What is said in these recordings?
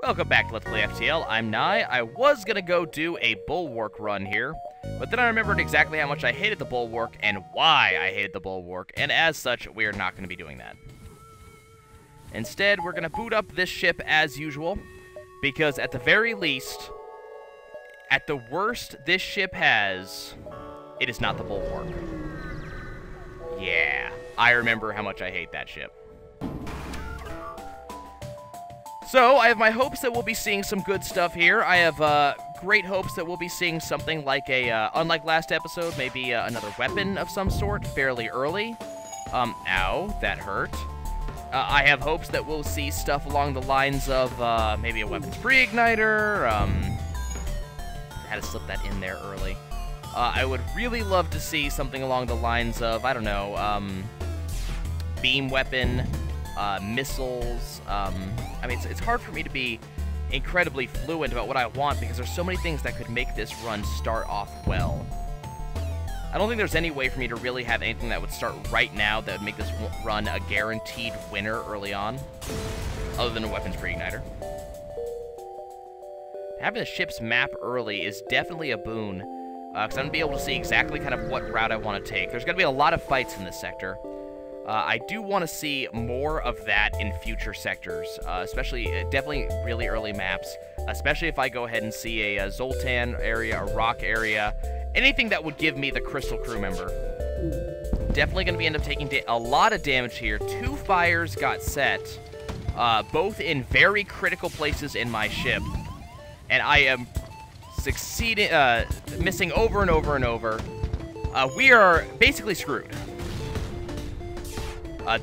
Welcome back to Let's Play FTL. I'm Nye. I was gonna go do a bulwark run here, but then I remembered exactly how much I hated the bulwark and why I hated the bulwark, and as such, we're not gonna be doing that. Instead, we're gonna boot up this ship as usual, because at the very least, at the worst this ship has, it is not the bulwark. Yeah, I remember how much I hate that ship. So, I have my hopes that we'll be seeing some good stuff here. I have great hopes that we'll be seeing something like a, unlike last episode, maybe another weapon of some sort fairly early. Ow, that hurt. I have hopes that we'll see stuff along the lines of maybe a weapons pre-igniter. I had to slip that in there early. I would really love to see something along the lines of, I don't know, beam weapon, missiles. I mean, it's hard for me to be incredibly fluent about what I want because there's so many things that could make this run start off well. I don't think there's any way for me to really have anything that would start right now that would make this run a guaranteed winner early on, other than a weapons pre-igniter. Having the ship's map early is definitely a boon, because I'm going to be able to see exactly kind of what route I want to take. There's going to be a lot of fights in this sector. I do want to see more of that in future sectors, especially, definitely really early maps, especially if I go ahead and see a Zoltan area, a rock area, anything that would give me the Crystal Crew member. Definitely going to end up taking a lot of damage here. 2 fires got set, both in very critical places in my ship, and I am succeeding, missing over and over and over. We are basically screwed.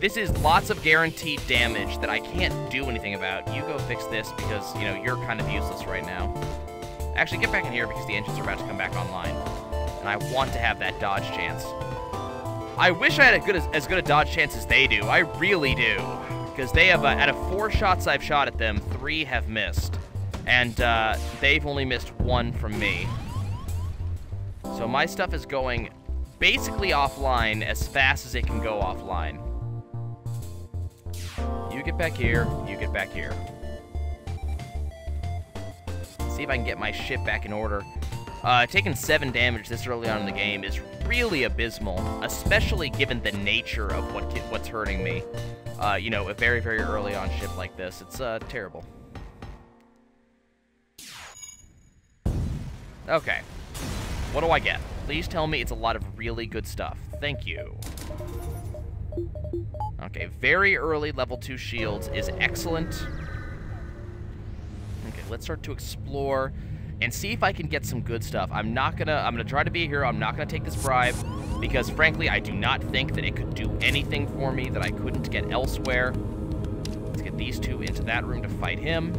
This is lots of guaranteed damage that I can't do anything about. You go fix this because, you know, you're kind of useless right now. Actually, get back in here because the engines are about to come back online. And I want to have that dodge chance. I wish I had as good a dodge chance as they do. I really do. Because they have, out of 4 shots I've shot at them, 3 have missed. And they've only missed 1 from me. So my stuff is going basically offline as fast as it can go offline. You get back here, you get back here. See if I can get my ship back in order. Taking 7 damage this early on in the game is really abysmal, especially given the nature of what's hurting me. You know, a very, very early on ship like this. It's terrible. Okay. What do I get? Please tell me it's a lot of really good stuff. Thank you. Okay, very early level 2 shields is excellent. Okay, let's start to explore and see if I can get some good stuff. I'm gonna try to be a hero. I'm not gonna take this bribe because frankly, I do not think that it could do anything for me that I couldn't get elsewhere. Let's get these 2 into that room to fight him.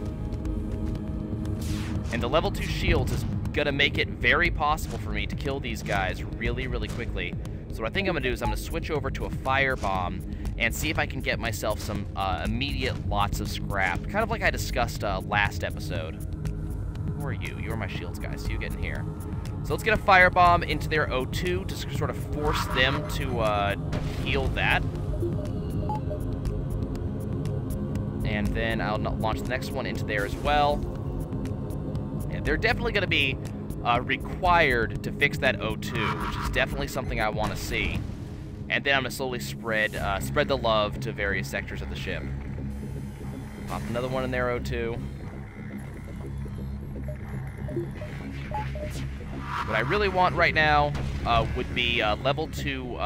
And the level 2 shields is gonna make it very possible for me to kill these guys really, really quickly. So what I think I'm gonna do is I'm gonna switch over to a firebomb and see if I can get myself some immediate lots of scrap. Kind of like I discussed last episode. Who are you? You are my shields guys, so you get in here. So let's get a firebomb into their O2 to sort of force them to heal that. And then I'll launch the next one into there as well. And they're definitely gonna be required to fix that O2, which is definitely something I want to see. And then I'm going to slowly spread the love to various sectors of the ship. Pop another one in there, O2. What I really want right now would be level 2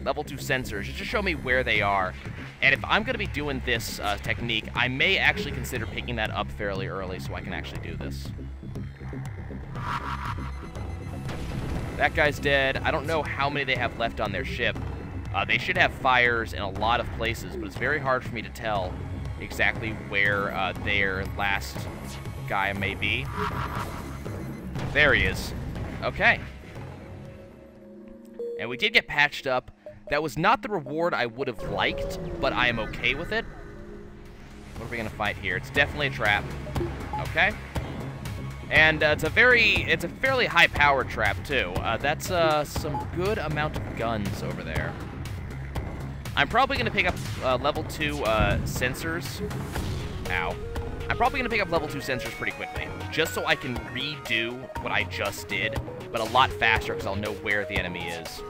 sensors, just to show me where they are. And if I'm going to be doing this technique, I may actually consider picking that up fairly early so I can actually do this. That guy's dead. I don't know how many they have left on their ship. They should have fires in a lot of places, but it's very hard for me to tell exactly where their last guy may be. There he is. Okay. And we did get patched up. That was not the reward I would have liked, but I am okay with it. What are we going to fight here? It's definitely a trap. Okay. And it's a fairly high-powered trap, too. That's some good amount of guns over there. I'm probably going to pick up level 2 sensors. Ow. I'm probably going to pick up level 2 sensors pretty quickly, just so I can redo what I just did, but a lot faster because I'll know where the enemy is.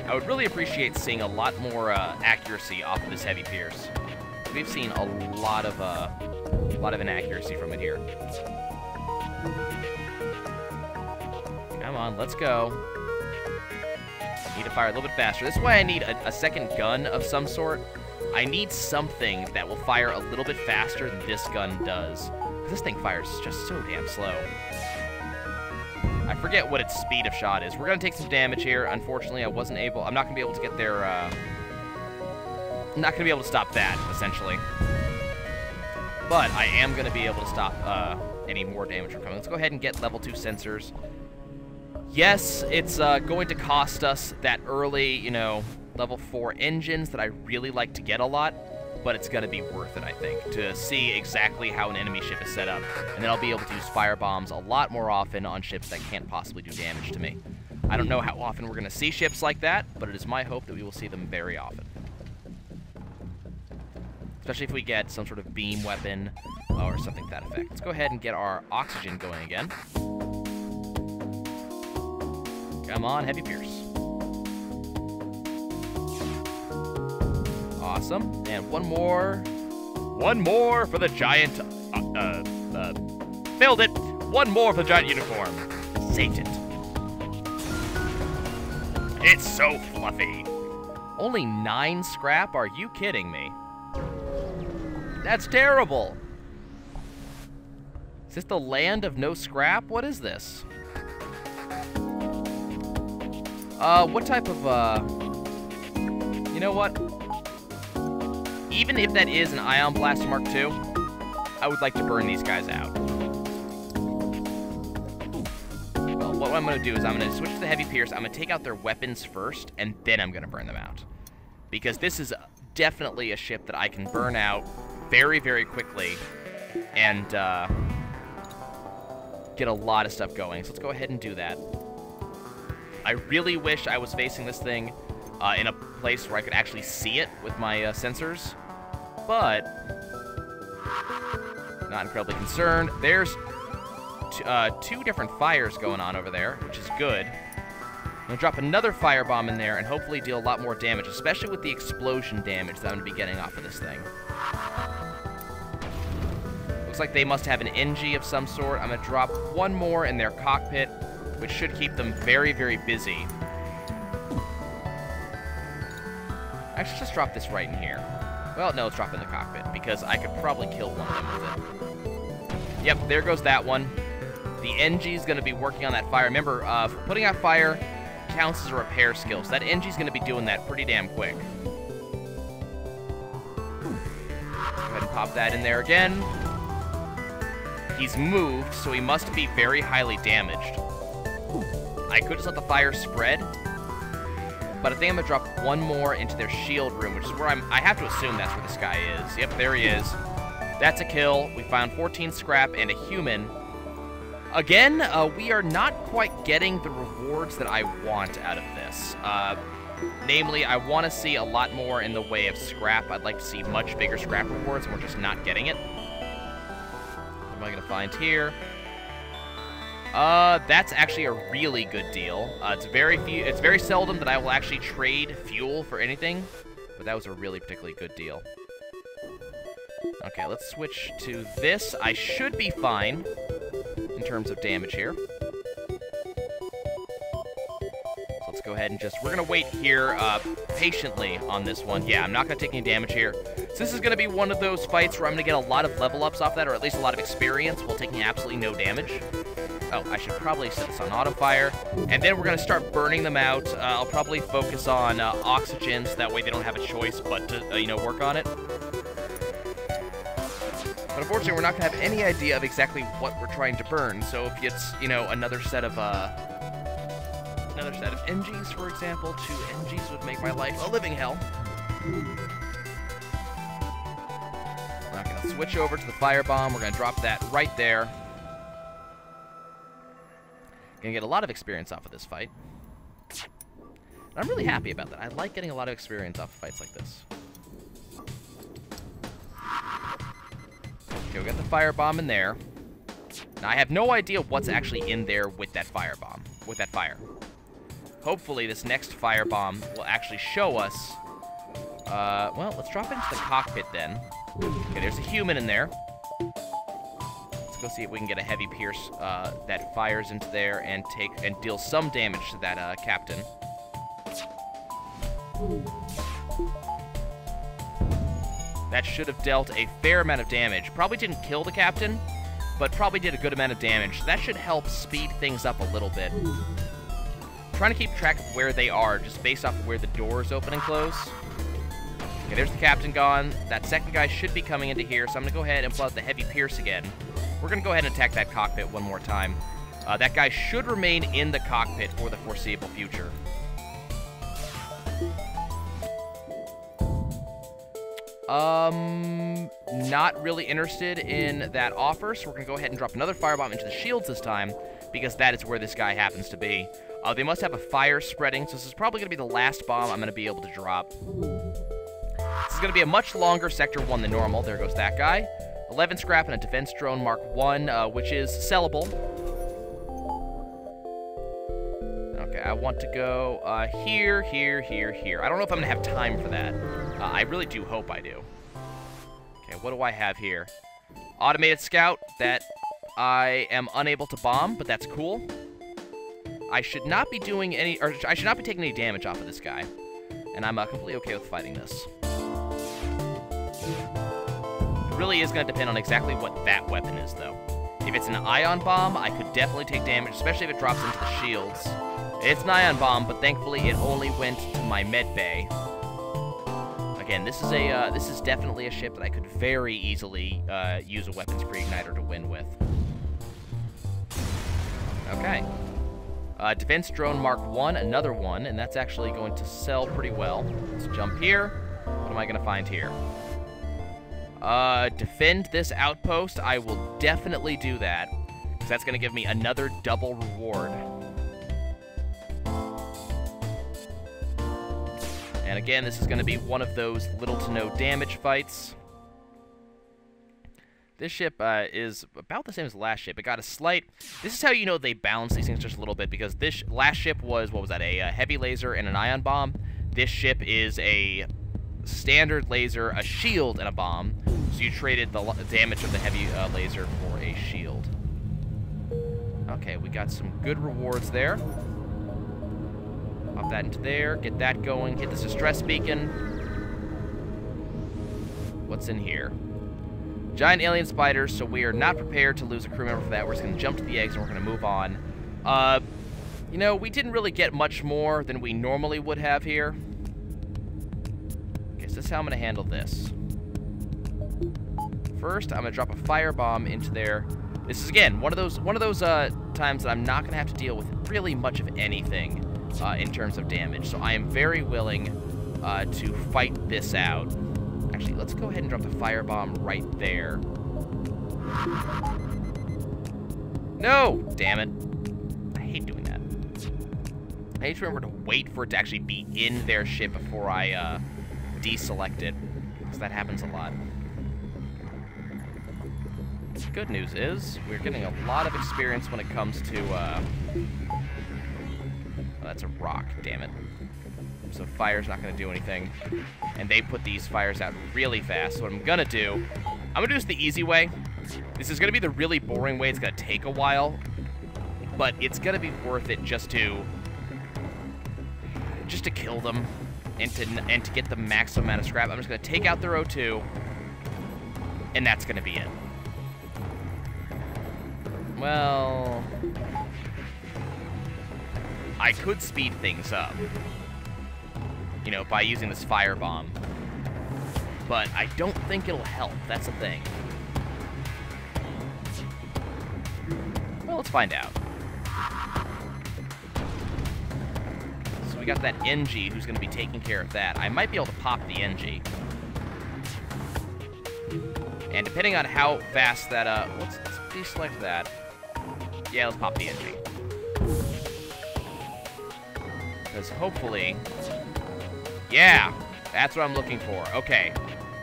I would really appreciate seeing a lot more accuracy off of this heavy pierce. We've seen a lot of inaccuracy from it here. Come on, let's go. Need to fire a little bit faster. This is why I need a second gun of some sort. I need something that will fire a little bit faster than this gun does. This thing fires just so damn slow. I forget what its speed of shot is. We're going to take some damage here. Unfortunately, I'm not going to be able to get their, I'm not going to be able to stop that, essentially. But I am going to be able to stop any more damage from coming. Let's go ahead and get level 2 sensors. Yes, it's going to cost us that early, you know, level 4 engines that I really like to get a lot, but it's going to be worth it, I think, to see exactly how an enemy ship is set up. And then I'll be able to use fire bombs a lot more often on ships that can't possibly do damage to me. I don't know how often we're going to see ships like that, but it is my hope that we will see them very often. Especially if we get some sort of beam weapon or something to that effect. Let's go ahead and get our oxygen going again. Come on, heavy pierce. Awesome. And one more. One more for the giant. Failed it. One more for the giant unicorn. Saved it. It's so fluffy. Only 9 scrap? Are you kidding me? That's terrible. Is this the land of no scrap? What is this? What type of, you know what? Even if that is an Ion Blaster Mark II, I would like to burn these guys out. Well, what I'm going to do is I'm going to switch to the Heavy Pierce. I'm going to take out their weapons first, and then I'm going to burn them out. Because this is definitely a ship that I can burn out very, very quickly and get a lot of stuff going. So let's go ahead and do that. I really wish I was facing this thing in a place where I could actually see it with my sensors, but not incredibly concerned. There's 2 different fires going on over there, which is good. I'm going to drop another firebomb in there and hopefully deal a lot more damage, especially with the explosion damage that I'm going to be getting off of this thing. Looks like they must have an NG of some sort. I'm going to drop one more in their cockpit, which should keep them very, very busy. I should just drop this right in here. Well, no, let's drop it in the cockpit, because I could probably kill one of them with it. Yep, there goes that one. The NG is going to be working on that fire. Remember, putting out fire counts as a repair skill, so that NG is going to be doing that pretty damn quick. Go ahead and pop that in there again. He's moved, so he must be very highly damaged. I could just let the fire spread, but I think I'm going to drop one more into their shield room, which is where I have to assume that's where this guy is. Yep, there he is. That's a kill. We found 14 scrap and a human. Again, we are not quite getting the rewards that I want out of this. Namely, I want to see a lot more in the way of scrap. I'd like to see much bigger scrap rewards, and we're just not getting it. What am I going to find here? That's actually a really good deal. It's very seldom that I will actually trade fuel for anything, but that was a really particularly good deal. Okay, let's switch to this. I should be fine in terms of damage here. So let's go ahead and we're gonna wait here patiently on this one. Yeah, I'm not gonna take any damage here. So this is gonna be one of those fights where I'm gonna get a lot of level ups off that, or at least a lot of experience while taking absolutely no damage. Oh, I should probably set this on auto fire. And then we're going to start burning them out. I'll probably focus on oxygen, so that way they don't have a choice but to, you know, work on it. But unfortunately, we're not going to have any idea of exactly what we're trying to burn. So if it's, you know, another set of NGs, for example, 2 NGs would make my life a living hell. Okay, let's switch over to the firebomb. We're going to drop that right there. Gonna get a lot of experience off of this fight. And I'm really happy about that. I like getting a lot of experience off of fights like this. Okay, we got the firebomb in there. Now, I have no idea what's actually in there with that firebomb, with that fire. Hopefully, this next firebomb will actually show us. Well, let's drop it into the cockpit then. Okay, there's a human in there. Let's go see if we can get a heavy pierce that fires into there and deals some damage to that captain. That should have dealt a fair amount of damage. Probably didn't kill the captain, but probably did a good amount of damage. That should help speed things up a little bit. Trying to keep track of where they are, just based off of where the doors open and close. Okay, there's the captain gone. That second guy should be coming into here, so I'm going to go ahead and pull out the heavy pierce again. We're going to go ahead and attack that cockpit one more time. That guy should remain in the cockpit for the foreseeable future. Not really interested in that offer, so we're going to go ahead and drop another firebomb into the shields this time, because that is where this guy happens to be. They must have a fire spreading, so this is probably going to be the last bomb I'm going to be able to drop. This is going to be a much longer Sector 1 than normal. There goes that guy. 11 scrap and a defense drone Mark 1, which is sellable. Okay, I want to go here, here, here, here. I don't know if I'm going to have time for that. I really do hope I do. Okay, what do I have here? Automated scout that I am unable to bomb, but that's cool. I should not be doing any, or I should not be taking any damage off of this guy. And I'm completely okay with fighting this. It really is going to depend on exactly what that weapon is, though. If it's an ion bomb, I could definitely take damage, especially if it drops into the shields. It's an ion bomb, but thankfully it only went to my med bay. Again, this is definitely a ship that I could very easily use a weapons pre-igniter to win with. Okay. Defense drone Mark 1, another one, and that's actually going to sell pretty well. Let's jump here. What am I going to find here? Defend this outpost. I will definitely do that, because that's going to give me another double reward. And again, this is going to be one of those little to no damage fights. This ship is about the same as the last ship. It got a slight... This is how you know they balance these things just a little bit, because this last ship was, what was that, a heavy laser and an ion bomb. This ship is a standard laser, a shield, and a bomb. So you traded the damage of the heavy laser for a shield. Okay, we got some good rewards there. Pop that into there, get that going, hit this distress beacon. What's in here? Giant alien spiders, so we are not prepared to lose a crew member for that. We're just going to jump to the eggs and we're going to move on. You know, we didn't really get much more than we normally would have here. Okay, so this is how I'm going to handle this. First, I'm going to drop a firebomb into there. This is, again, one of those times that I'm not going to have to deal with really much of anything in terms of damage. So I am very willing to fight this out. Actually, let's go ahead and drop the firebomb right there. No! Damn it. I hate doing that. I hate to remember to wait for it to actually be in their ship before I deselect it, because that happens a lot. The good news is, we're getting a lot of experience when it comes to, oh, that's a rock, damn it. So fire's not going to do anything. And they put these fires out really fast. So what I'm going to do, I'm going to do this the easy way. This is going to be the really boring way. It's going to take a while. But it's going to be worth it just to kill them and to get the maximum amount of scrap. I'm just going to take out their O2. And that's going to be it. Well, I could speed things up, you know, by using this firebomb. But I don't think it'll help. That's the thing. Well, let's find out. So we got that NG who's going to be taking care of that. I might be able to pop the NG. And depending on how fast that, let's deselect that. Yeah, let's pop the NG. Because hopefully... Yeah, that's what I'm looking for. Okay.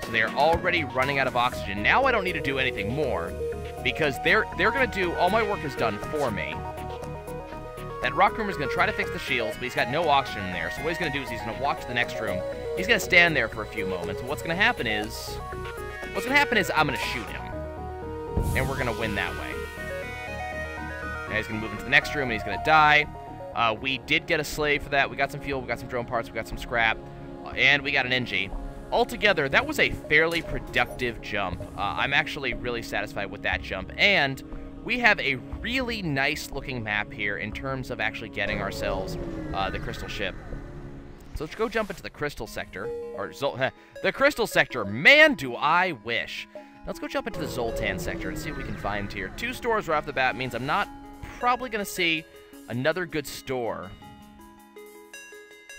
So they're already running out of oxygen. Now I don't need to do anything more, because they're going to do... All my work is done for me. That rock room is going to try to fix the shields, but he's got no oxygen in there. So what he's going to do is he's going to walk to the next room. He's going to stand there for a few moments. What's going to happen is I'm going to shoot him. And we're going to win that way. Now he's going to move into the next room, and he's going to die. We did get a slave for that. We got some fuel, we got some drone parts, we got some scrap, and we got an NG. Altogether, that was a fairly productive jump. I'm actually really satisfied with that jump. And we have a really nice-looking map here in terms of actually getting ourselves the crystal ship. So let's go jump into the crystal sector. Or the crystal sector. Man, do I wish. Let's go jump into the Zoltan sector and see what we can find here. 2 stores right off the bat means I'm not probably going to see another good store.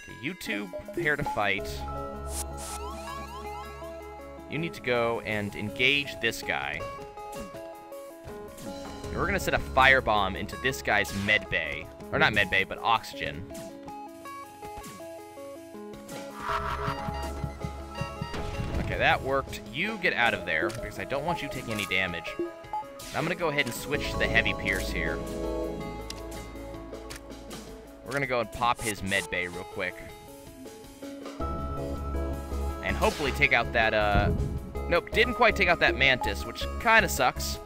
Okay, you two prepare to fight. You need to go and engage this guy. And we're going to set a firebomb into this guy's med bay. Or not med bay, but oxygen. Okay, that worked. You get out of there, because I don't want you taking any damage. I'm going to go ahead and switch to the heavy pierce here. We're going to go and pop his med bay real quick. And hopefully take out that, Nope, didn't quite take out that mantis, which kind of sucks.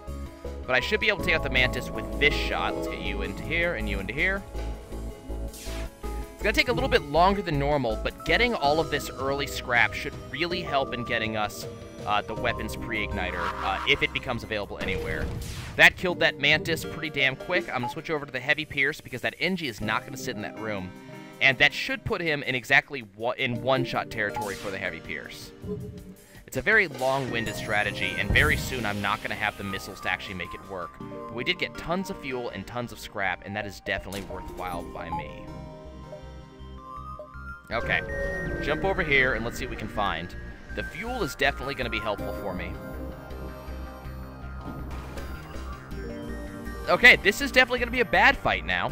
But I should be able to take out the mantis with this shot. Let's get you into here and you into here. It's going to take a little bit longer than normal, but getting all of this early scrap should really help in getting us the weapons pre-igniter, if it becomes available anywhere. That killed that mantis pretty damn quick. I'm going to switch over to the heavy pierce, because that NG is not going to sit in that room. And that should put him in exactly in one-shot territory for the heavy pierce. It's a very long-winded strategy, and very soon I'm not going to have the missiles to actually make it work. But we did get tons of fuel and tons of scrap, and that is definitely worthwhile by me. Okay, jump over here and let's see what we can find. The fuel is definitely going to be helpful for me. Okay, this is definitely going to be a bad fight now.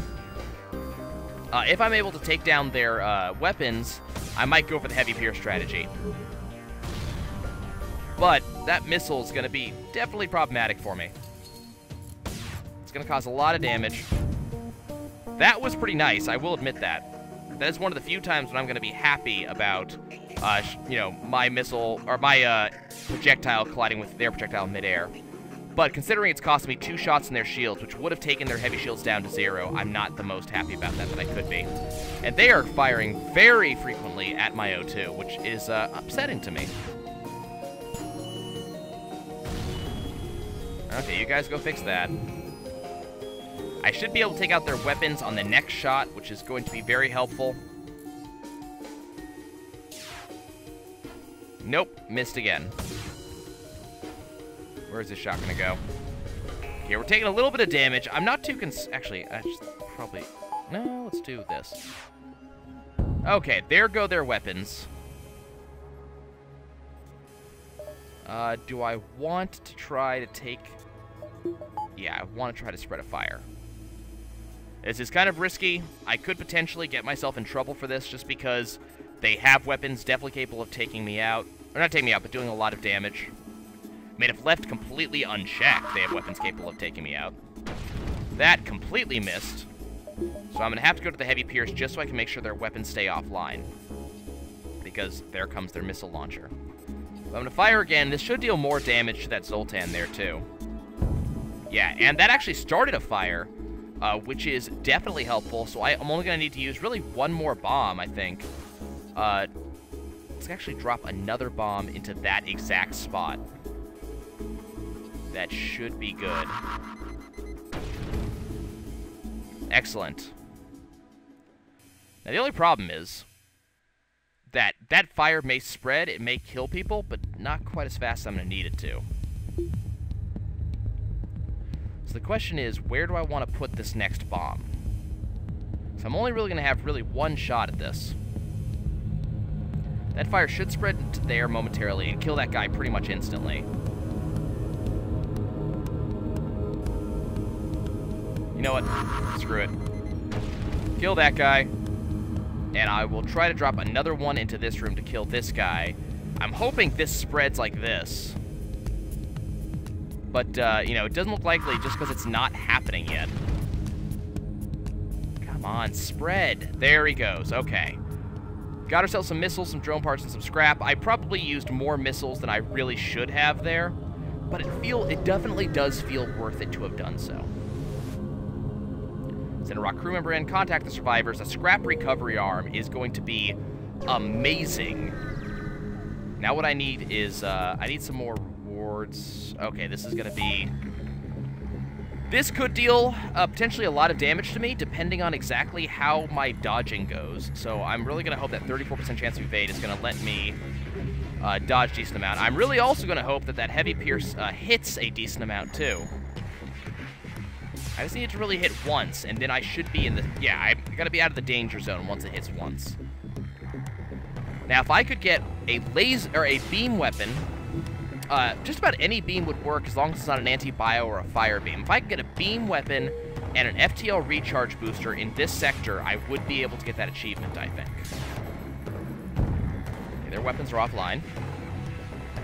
If I'm able to take down their weapons, I might go for the heavy pierce strategy. But that missile is going to be definitely problematic for me. It's going to cause a lot of damage. That was pretty nice, I will admit that. That is one of the few times when I'm going to be happy about, you know, my missile, or my projectile colliding with their projectile in midair. But considering it's cost me 2 shots in their shields, which would have taken their heavy shields down to 0, I'm not the most happy about that I could be. And they are firing very frequently at my O2, which is upsetting to me. Okay, you guys go fix that. I should be able to take out their weapons on the next shot, which is going to be very helpful. Nope, missed again. Where's this shot gonna go? Okay, we're taking a little bit of damage. I'm not too actually, I just probably... No, let's do this. Okay, there go their weapons. Do I want to try to take... Yeah, I want to try to spread a fire. This is kind of risky. I could potentially get myself in trouble for this just because they have weapons definitely capable of taking me out. Or not taking me out, but doing a lot of damage. I mean, if left completely unchecked, they have weapons capable of taking me out. That completely missed. So I'm going to have to go to the heavy pierce just so I can make sure their weapons stay offline. Because there comes their missile launcher. I'm going to fire again. This should deal more damage to that Zoltan there, too. Yeah, and that actually started a fire, which is definitely helpful. So I'm only going to need to use really one more bomb, I think. Let's actually drop another bomb into that exact spot. That should be good. Excellent. Now, the only problem is that that fire may spread, it may kill people, but not quite as fast as I'm going to need it to. So the question is, where do I want to put this next bomb? So I'm only really going to have really one shot at this. That fire should spread into there momentarily and kill that guy pretty much instantly. You know what? Screw it. Kill that guy. And I will try to drop another one into this room to kill this guy. I'm hoping this spreads like this. But, you know, it doesn't look likely just because it's not happening yet. Come on, spread. There he goes. Okay. Got ourselves some missiles, some drone parts, and some scrap. I probably used more missiles than I really should have there, but it definitely does feel worth it to have done so. Send a rock crew member in, contact the survivors. A scrap recovery arm is going to be amazing. Now what I need is, I need some more rewards. Okay, this is going to be... This could deal potentially a lot of damage to me, depending on exactly how my dodging goes. So I'm really going to hope that 34% chance of evade is going to let me dodge a decent amount. I'm really also going to hope that that heavy pierce hits a decent amount, too. I just need it to really hit once, and then I should be in the... Yeah, I'm going to be out of the danger zone once it hits once. Now, if I could get a laser or a beam weapon... just about any beam would work as long as it's not an anti-bio or a fire beam. If I could get a beam weapon and an FTL recharge booster in this sector, I would be able to get that achievement, I think. Okay, their weapons are offline.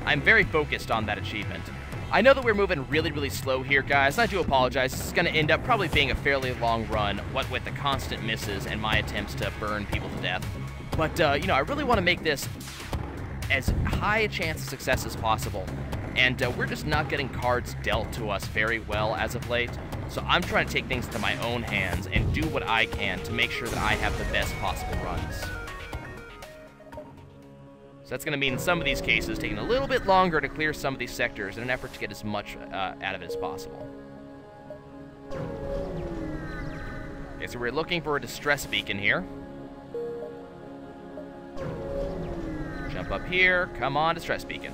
I'm very focused on that achievement. I know that we're moving really, really slow here, guys, and I do apologize. This is going to end up probably being a fairly long run, what with the constant misses and my attempts to burn people to death. But, you know, I really want to make this as high a chance of success as possible, and we're just not getting cards dealt to us very well as of late, so I'm trying to take things into my own hands and do what I can to make sure that I have the best possible runs. So that's going to mean in some of these cases taking a little bit longer to clear some of these sectors in an effort to get as much out of it as possible. Okay, so we're looking for a distress beacon here. Jump up here. Come on, distress beacon.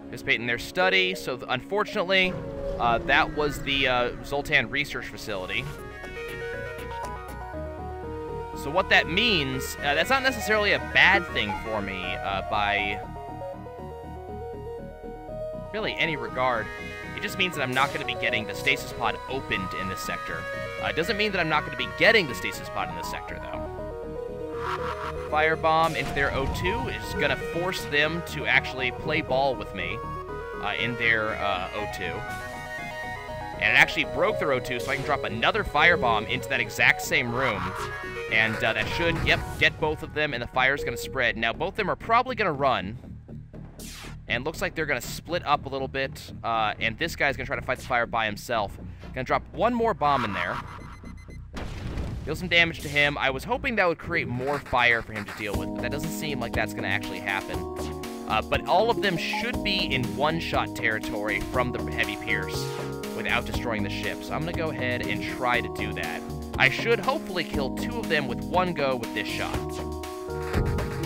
Participate in their study. So, unfortunately, that was the Zoltan Research Facility. So what that means, that's not necessarily a bad thing for me by really any regard. It just means that I'm not going to be getting the stasis pod opened in this sector. It doesn't mean that I'm not going to be getting the stasis pod in this sector, though. Firebomb into their O2 is going to force them to actually play ball with me in their O2. And it actually broke their O2, so I can drop another firebomb into that exact same room. And that should, yep, get both of them, and the fire's going to spread. Now, both of them are probably going to run. And looks like they're going to split up a little bit. And this guy's going to try to fight the fire by himself. Going to drop one more bomb in there. Deal some damage to him. I was hoping that would create more fire for him to deal with, but that doesn't seem like that's going to actually happen. But all of them should be in one-shot territory from the heavy pierce without destroying the ship. So I'm going to go ahead and try to do that. I should hopefully kill 2 of them with one go with this shot.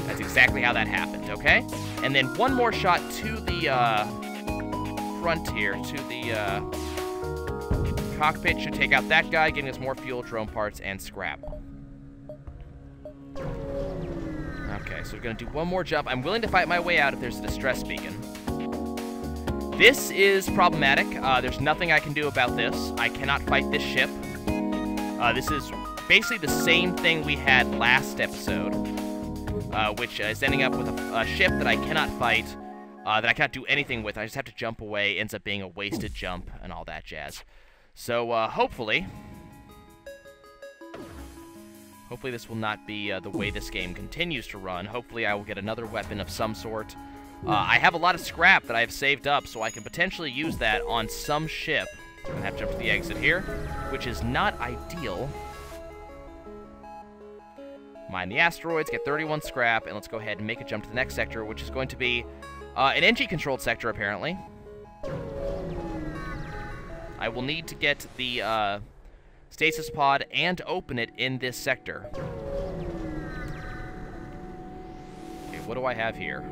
That's exactly how that happened, okay? And then one more shot to the front here, to the cockpit. Should take out that guy, getting us more fuel, drone parts, and scrap. Okay, so we're going to do one more jump. I'm willing to fight my way out if there's a distress beacon. This is problematic. There's nothing I can do about this. I cannot fight this ship. This is basically the same thing we had last episode, which is ending up with a ship that I cannot fight, that I can't do anything with. I just have to jump away. Ends up being a wasted jump and all that jazz. So, hopefully this will not be the way this game continues to run. Hopefully I will get another weapon of some sort. I have a lot of scrap that I have saved up, so I can potentially use that on some ship. I'm going to have to jump to the exit here, which is not ideal. Mine the asteroids, get 31 scrap, and let's go ahead and make a jump to the next sector, which is going to be an NG-controlled sector, apparently. I will need to get the stasis pod and open it in this sector. Okay, what do I have here?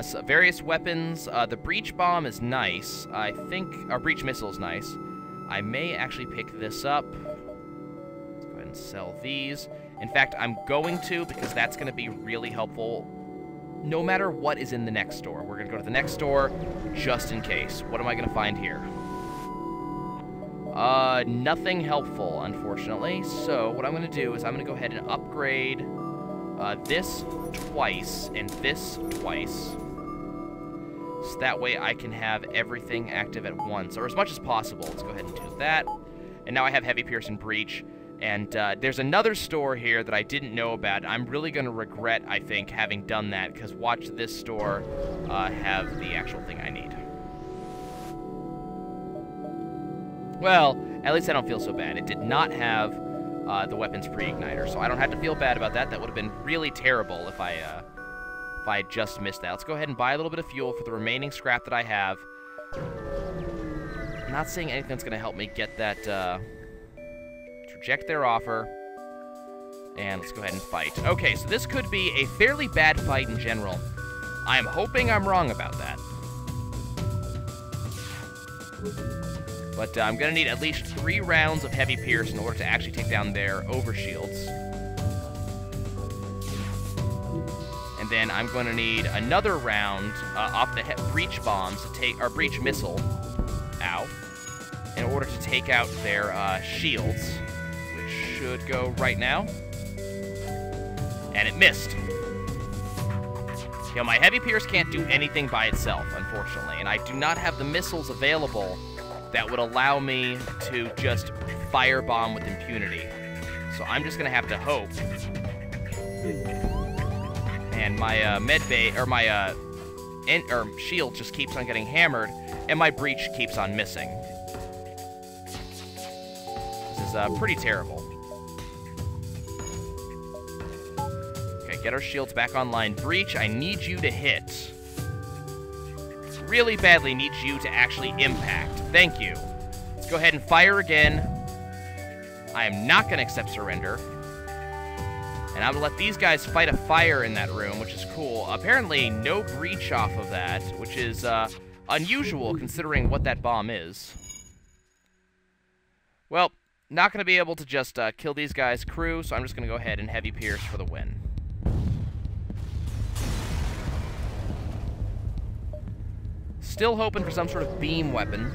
So various weapons. The breach bomb is nice. I think our breach missile is nice. I may actually pick this up. Let's go ahead and sell these. In fact, I'm going to, because that's going to be really helpful no matter what is in the next store. We're going to go to the next store just in case. What am I going to find here? Nothing helpful, unfortunately. So what I'm going to do is I'm going to go ahead and upgrade this twice and this twice. So that way I can have everything active at once, or as much as possible. Let's go ahead and do that. And now I have Heavy Pierce and Breach. And there's another store here that I didn't know about. I'm really going to regret, I think, having done that, because watch this store have the actual thing I need. Well, at least I don't feel so bad. It did not have the weapons pre-igniter, so I don't have to feel bad about that. That would have been really terrible if I just missed that. Let's go ahead and buy a little bit of fuel for the remaining scrap that I have. I'm not seeing anything that's going to help me get that... Reject their offer. And let's go ahead and fight. Okay, so this could be a fairly bad fight in general. I'm hoping I'm wrong about that. But I'm going to need at least 3 rounds of Heavy Pierce in order to actually take down their overshields. And then I'm going to need another round off the breach bombs to take, or breach missile, ow, in order to take out their shields, which should go right now. And it missed. You know, my Heavy Pierce can't do anything by itself, unfortunately, and I do not have the missiles available that would allow me to just firebomb with impunity. So I'm just gonna have to hope. And my my shield just keeps on getting hammered, and my breach keeps on missing. This is pretty terrible. Okay, get our shields back online. Breach, I need you to hit. Really badly need you to actually impact. Thank you. Let's go ahead and fire again. I am not going to accept surrender. And I'm going to let these guys fight a fire in that room, which is cool. Apparently, no breach off of that, which is unusual considering what that bomb is. Well, not going to be able to just kill these guys' crew, so I'm just going to go ahead and Heavy Pierce for the win. Still hoping for some sort of beam weapon.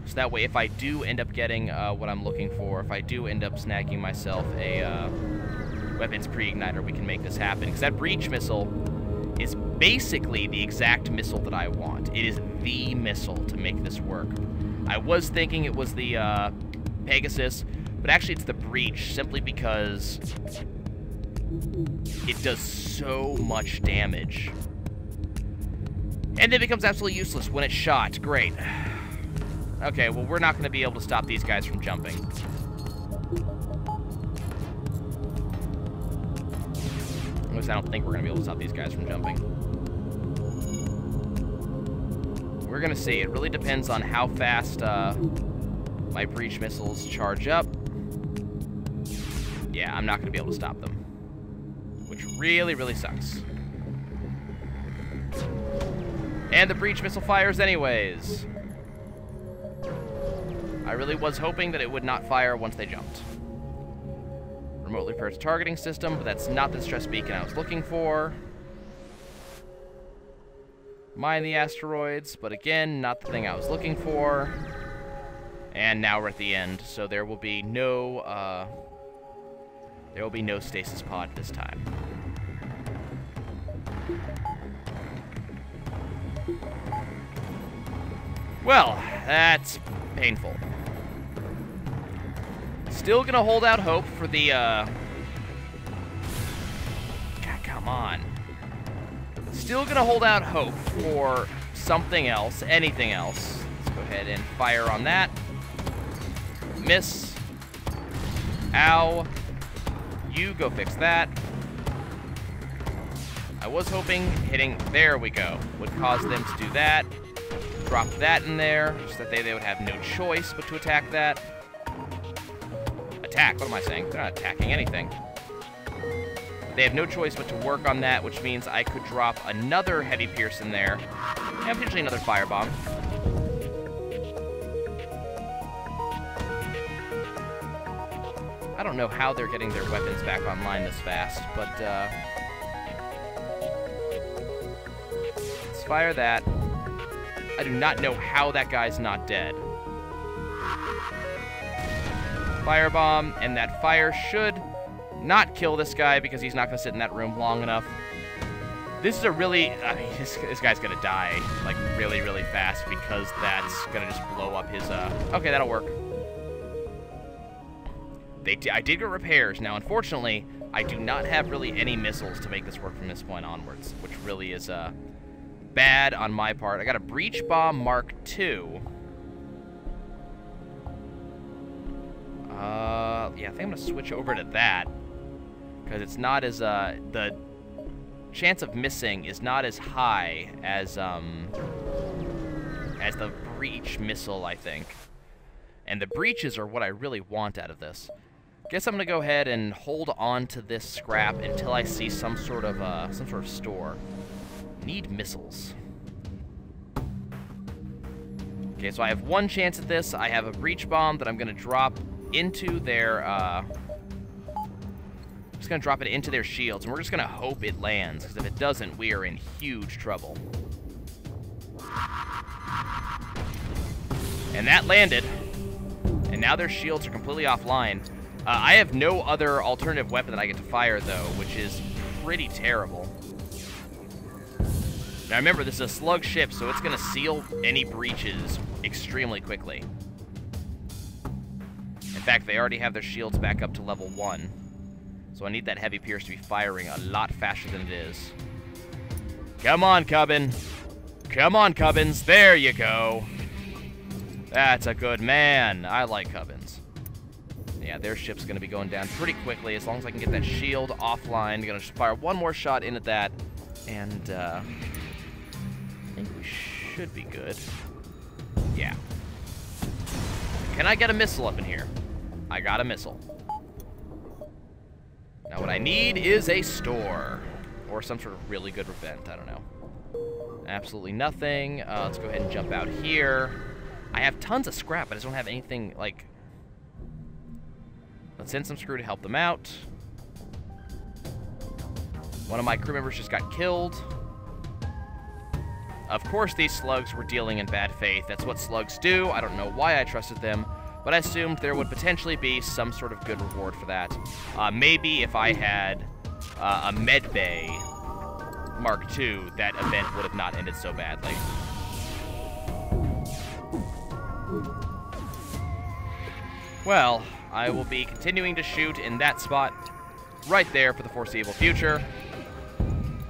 So that way, if I do end up getting what I'm looking for, if I do end up snagging myself a weapons pre-igniter, we can make this happen. Because that breach missile is basically the exact missile that I want. It is the missile to make this work. I was thinking it was the Pegasus, but actually it's the breach, simply because it does so much damage. And it becomes absolutely useless when it's shot. Great. Okay, well, we're not going to be able to stop these guys from jumping. At least I don't think we're going to be able to stop these guys from jumping. We're going to see. It really depends on how fast my breach missiles charge up. Yeah, I'm not going to be able to stop them. Which really, really sucks. And the breach missile fires anyways. I really was hoping that it would not fire once they jumped. Remotely paired targeting system, but that's not the stress beacon I was looking for. Mine the asteroids, but again, not the thing I was looking for. And now we're at the end, so there will be no stasis pod this time. Well, that's painful. Still gonna hold out hope for the, God, come on. Still gonna hold out hope for something else, anything else. Let's go ahead and fire on that. Miss. Ow. You go fix that. I was hoping hitting, there we go, would cause them to do that. Drop that in there, just that they would have no choice but to attack that. Attack, what am I saying? They're not attacking anything. They have no choice but to work on that, which means I could drop another Heavy Pierce in there, and potentially another Firebomb. I don't know how they're getting their weapons back online this fast, but let's fire that. I do not know how that guy's not dead. Firebomb, and that fire should not kill this guy because he's not going to sit in that room long enough. This is a really... this guy's going to die, like, really, really fast because that's going to just blow up his... Okay, that'll work. I did get repairs. Now, unfortunately, I do not have really any missiles to make this work from this point onwards, which really is bad on my part. I got a Breach Bomb Mark II. Yeah, I think I'm going to switch over to that because it's not as... the chance of missing is not as high as the breach missile, I think. And the breaches are what I really want out of this. Guess I'm gonna go ahead and hold on to this scrap until I see some sort of store. Need missiles. Okay, so I have one chance at this. I have a breach bomb that I'm gonna drop into their just gonna drop it into their shields, and we're just gonna hope it lands, because if it doesn't, we are in huge trouble. And that landed, and now their shields are completely offline. I have no other alternative weapon that I get to fire, though, which is pretty terrible. Now remember, this is a slug ship, so it's gonna seal any breaches extremely quickly. In fact, they already have their shields back up to level 1. So I need that heavy pierce to be firing a lot faster than it is. Come on, Cubbin. Come on, Cubbins. There you go. That's a good man. I like Cubbins. Yeah, their ship's going to be going down pretty quickly as long as I can get that shield offline. I'm going to fire one more shot in at that. And, I think we should be good. Yeah. Can I get a missile up in here? I got a missile. Now what I need is a store. Or some sort of really good vent, I don't know. Absolutely nothing. Let's go ahead and jump out here. I have tons of scrap, I just don't have anything, like... Let's send some screw to help them out. One of my crew members just got killed. Of course these slugs were dealing in bad faith. That's what slugs do. I don't know why I trusted them. But I assumed there would potentially be some sort of good reward for that. Maybe if I had a Medbay Mark II, that event would have not ended so badly. Well, I will be continuing to shoot in that spot right there for the foreseeable future.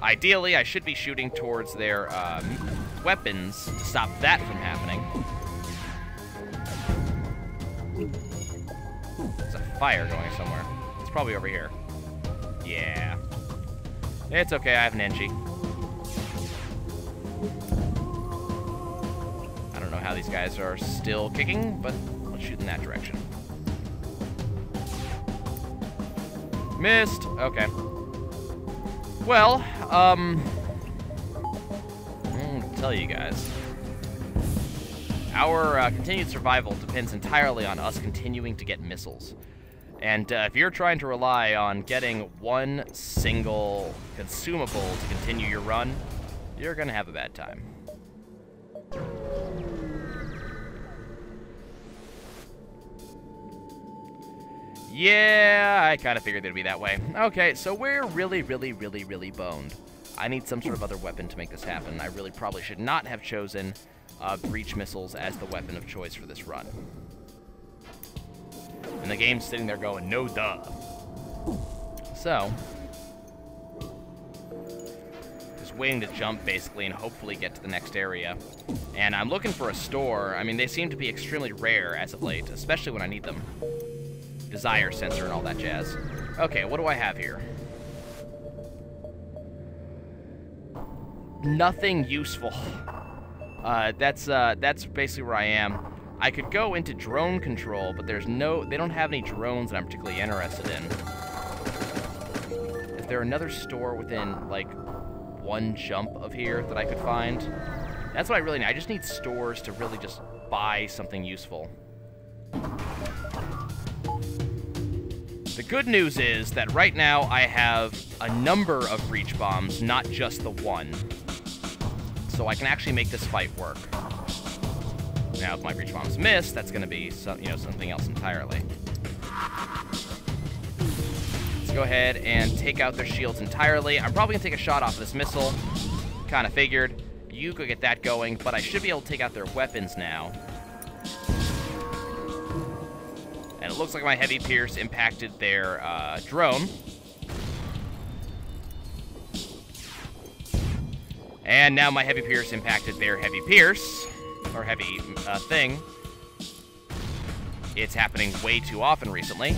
Ideally, I should be shooting towards their weapons to stop that from happening. There's a fire going somewhere. It's probably over here. Yeah. It's okay, I have an Enchi. I don't know how these guys are still kicking, but let's shoot in that direction. Missed. Okay. Well, I'm gonna tell you guys. Our continued survival depends entirely on us continuing to get missiles. And if you're trying to rely on getting one single consumable to continue your run, you're gonna have a bad time. Yeah, I kind of figured it'd be that way. Okay, so we're really boned. I need some sort of other weapon to make this happen. I really probably should not have chosen breach missiles as the weapon of choice for this run. And the game's sitting there going, no duh. So, just waiting to jump, basically, and hopefully get to the next area. And I'm looking for a store. I mean, they seem to be extremely rare as of late, especially when I need them. Desire sensor and all that jazz. Okay, what do I have here? Nothing useful. That's basically where I am. I could go into drone control, but they don't have any drones that I'm particularly interested in. Is there another store within, like, one jump of here that I could find? That's what I really need. I just need stores to really just buy something useful. The good news is that right now I have a number of breach bombs, not just the one. So I can actually make this fight work. Now, if my breach bombs miss, that's going to be something else entirely. Let's Let's go ahead and take out their shields entirely. I'm probably going to take a shot off of this missile. Kind of figured. You go get that going, but I should be able to take out their weapons now. And it looks like my Heavy Pierce impacted their drone. And now my Heavy Pierce impacted their Heavy Pierce, or Heavy thing. It's happening way too often recently.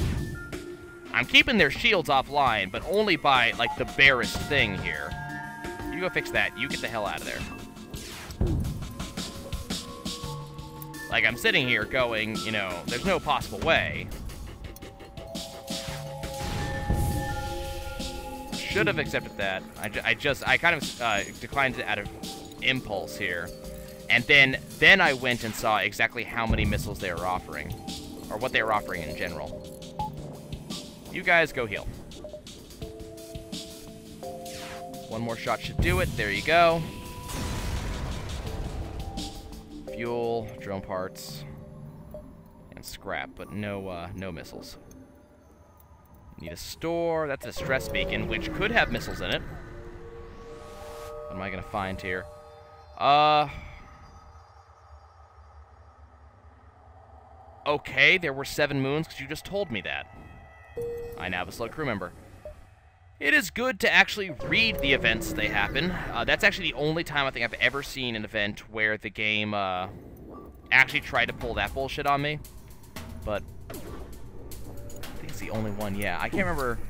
I'm keeping their shields offline, but only by, like, the barest thing here. You go fix that. You get the hell out of there. Like, I'm sitting here going, you know, there's no possible way. Should have accepted that. I kind of declined it out of impulse here. And then I went and saw exactly how many missiles they were offering. Or what they were offering in general. You guys go heal. One more shot should do it. There you go. Fuel, drone parts, and scrap, but no missiles. Need a store. That's a distress beacon, which could have missiles in it. What am I gonna find here? Okay, there were 7 moons, because you just told me that. I now have a slow crew member. It is good to actually read the events as they happen. That's actually the only time I think I've ever seen an event where the game actually tried to pull that bullshit on me. But I think it's the only one, yeah. I can't remember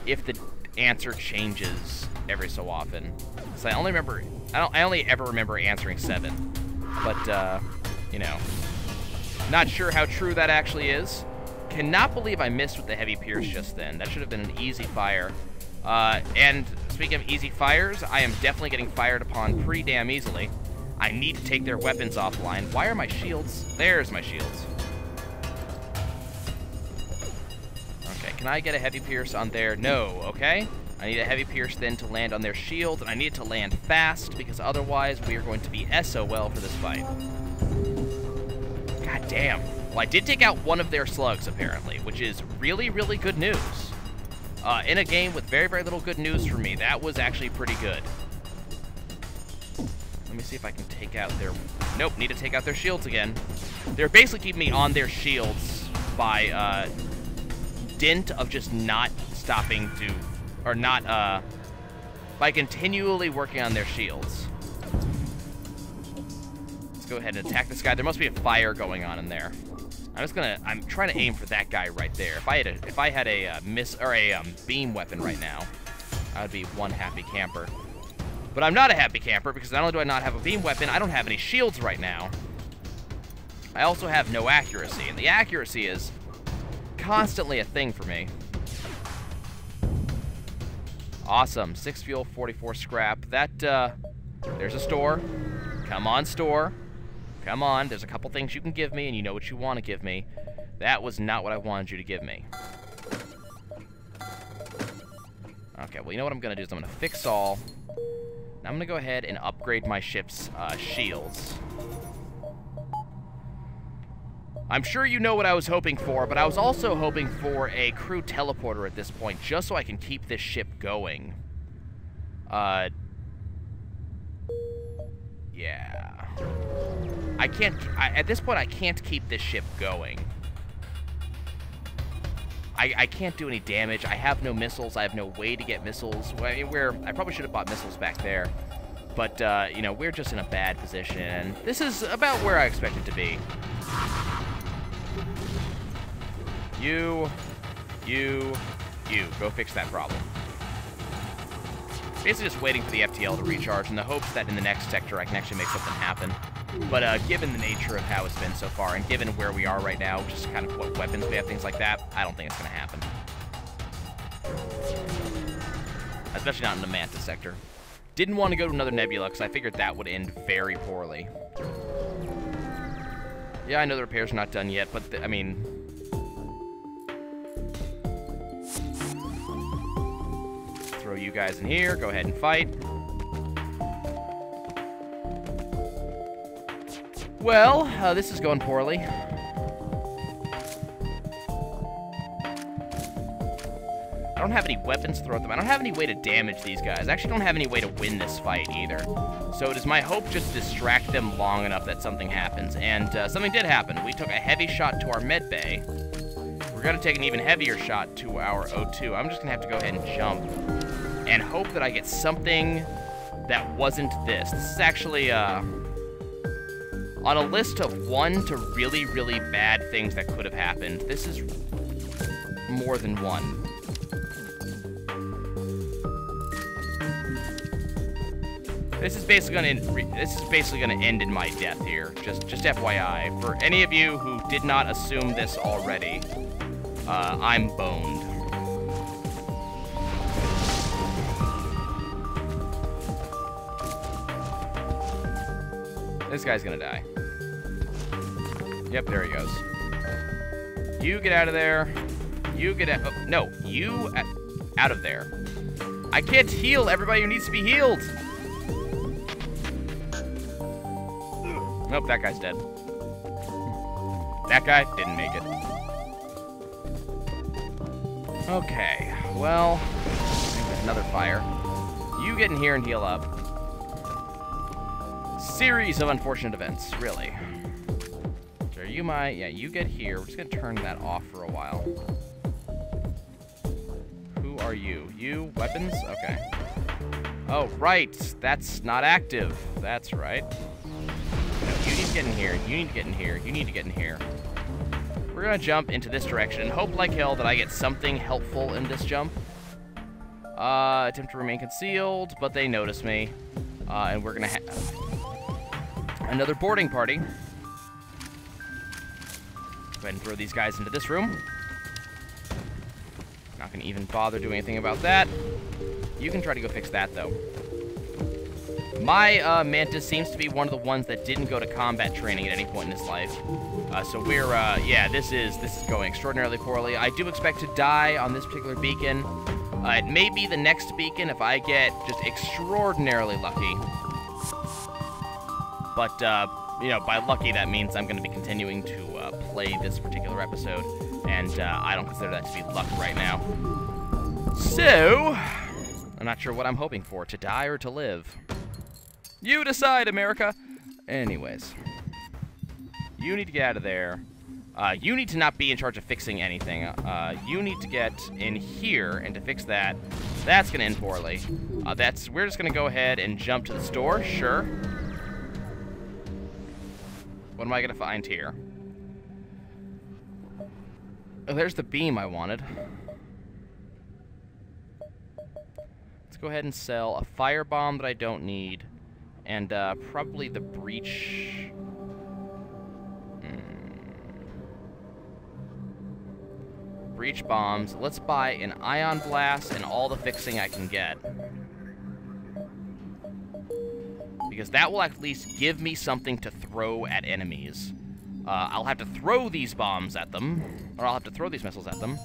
if the answer changes every so often. So I only remember, I only ever remember answering 7. But, you know, not sure how true that actually is. Cannot believe I missed with the Heavy Pierce just then. That should have been an easy fire. And speaking of easy fires, I am definitely getting fired upon pretty damn easily. I need to take their weapons offline. Why are my shields? There's my shields. Okay, can I get a Heavy Pierce on there? No, okay. I need a Heavy Pierce then to land on their shield, and I need it to land fast, because otherwise we are going to be SOL for this fight. God damn. Well, I did take out one of their slugs, apparently, which is really, really good news. In a game with very, very little good news for me, that was actually pretty good. Let me see if I can take out their... Nope, need to take out their shields again. They're basically keeping me on their shields by dint of just not stopping to... Or not, by continually working on their shields. Let's go ahead and attack this guy. There must be a fire going on in there. I'm trying to aim for that guy right there. If I had a beam weapon right now, I would be one happy camper. But I'm not a happy camper, because not only do I not have a beam weapon, I don't have any shields right now. I also have no accuracy, and the accuracy is constantly a thing for me. Awesome. 6 fuel, 44 scrap. That, there's a store. Come on, store. Come on, there's a couple things you can give me, and you know what you want to give me. That was not what I wanted you to give me. Okay, well, you know what I'm going to do is I'm going to fix all. Now I'm going to go ahead and upgrade my ship's shields. I'm sure you know what I was hoping for, but I was also hoping for a crew teleporter at this point, just so I can keep this ship going. Yeah. At this point, I can't keep this ship going. I can't do any damage. I have no missiles. I have no way to get missiles. Well, I mean, I probably should have bought missiles back there. But, you know, we're just in a bad position. This is about where I expect it to be. You. Go fix that problem. Basically just waiting for the FTL to recharge in the hopes that in the next sector I can actually make something happen. But given the nature of how it's been so far, and given where we are right now, just kind of what weapons we have, things like that, I don't think it's going to happen. Especially not in the Manta sector. Didn't want to go to another nebula, because I figured that would end very poorly. Yeah, I know the repairs are not done yet, but, I mean... Throw you guys in here, go ahead and fight. Well, this is going poorly. don't have any weapons to throw at them. I don't have any way to damage these guys. I actually don't have any way to win this fight either. So it is my hope just to distract them long enough that something happens. And something did happen. We took a heavy shot to our med bay. We're going to take an even heavier shot to our O2. I'm just going to have to go ahead and jump and hope that I get something that wasn't this. This is actually on a list of 1 to really, really bad things that could have happened. This is more than 1. This is basically gonna end in my death here. Just FYI, for any of you who did not assume this already, I'm boned. This guy's gonna die. Yep, there he goes. You get out of there. You get out. Oh, no, you out of there. I can't heal everybody who needs to be healed. Nope, that guy's dead. That guy didn't make it. Okay, well, there's another fire. You get in here and heal up. Series of unfortunate events, really. So you might, yeah, you get here. We're just gonna turn that off for a while. Who are you? You, weapons? Okay. Oh, right, that's not active. That's right. No, you need to get in here. You need to get in here. You need to get in here. We're gonna jump into this direction and hope like hell that I get something helpful in this jump. Attempt to remain concealed, but they notice me. And we're gonna have another boarding party. Go ahead and throw these guys into this room. Not gonna even bother doing anything about that. You can try to go fix that, though. My Mantis seems to be one of the ones that didn't go to combat training at any point in his life. So we're, yeah, this is going extraordinarily poorly. I do expect to die on this particular beacon. It may be the next beacon if I get just extraordinarily lucky. But, you know, by lucky, that means I'm going to be continuing to play this particular episode. And I don't consider that to be luck right now. So, I'm not sure what I'm hoping for, to die or to live. You decide, America! Anyways. You need to get out of there. You need to not be in charge of fixing anything. You need to get in here, and to fix that, that's going to end poorly. We're just going to go ahead and jump to the store, sure. What am I going to find here? Oh, there's the beam I wanted. Let's go ahead and sell a firebomb that I don't need. And probably the breach. Breach bombs. Let's buy an ion blast and all the fixing I can get. Because that will at least give me something to throw at enemies. I'll have to throw these bombs at them. Or I'll have to throw these missiles at them.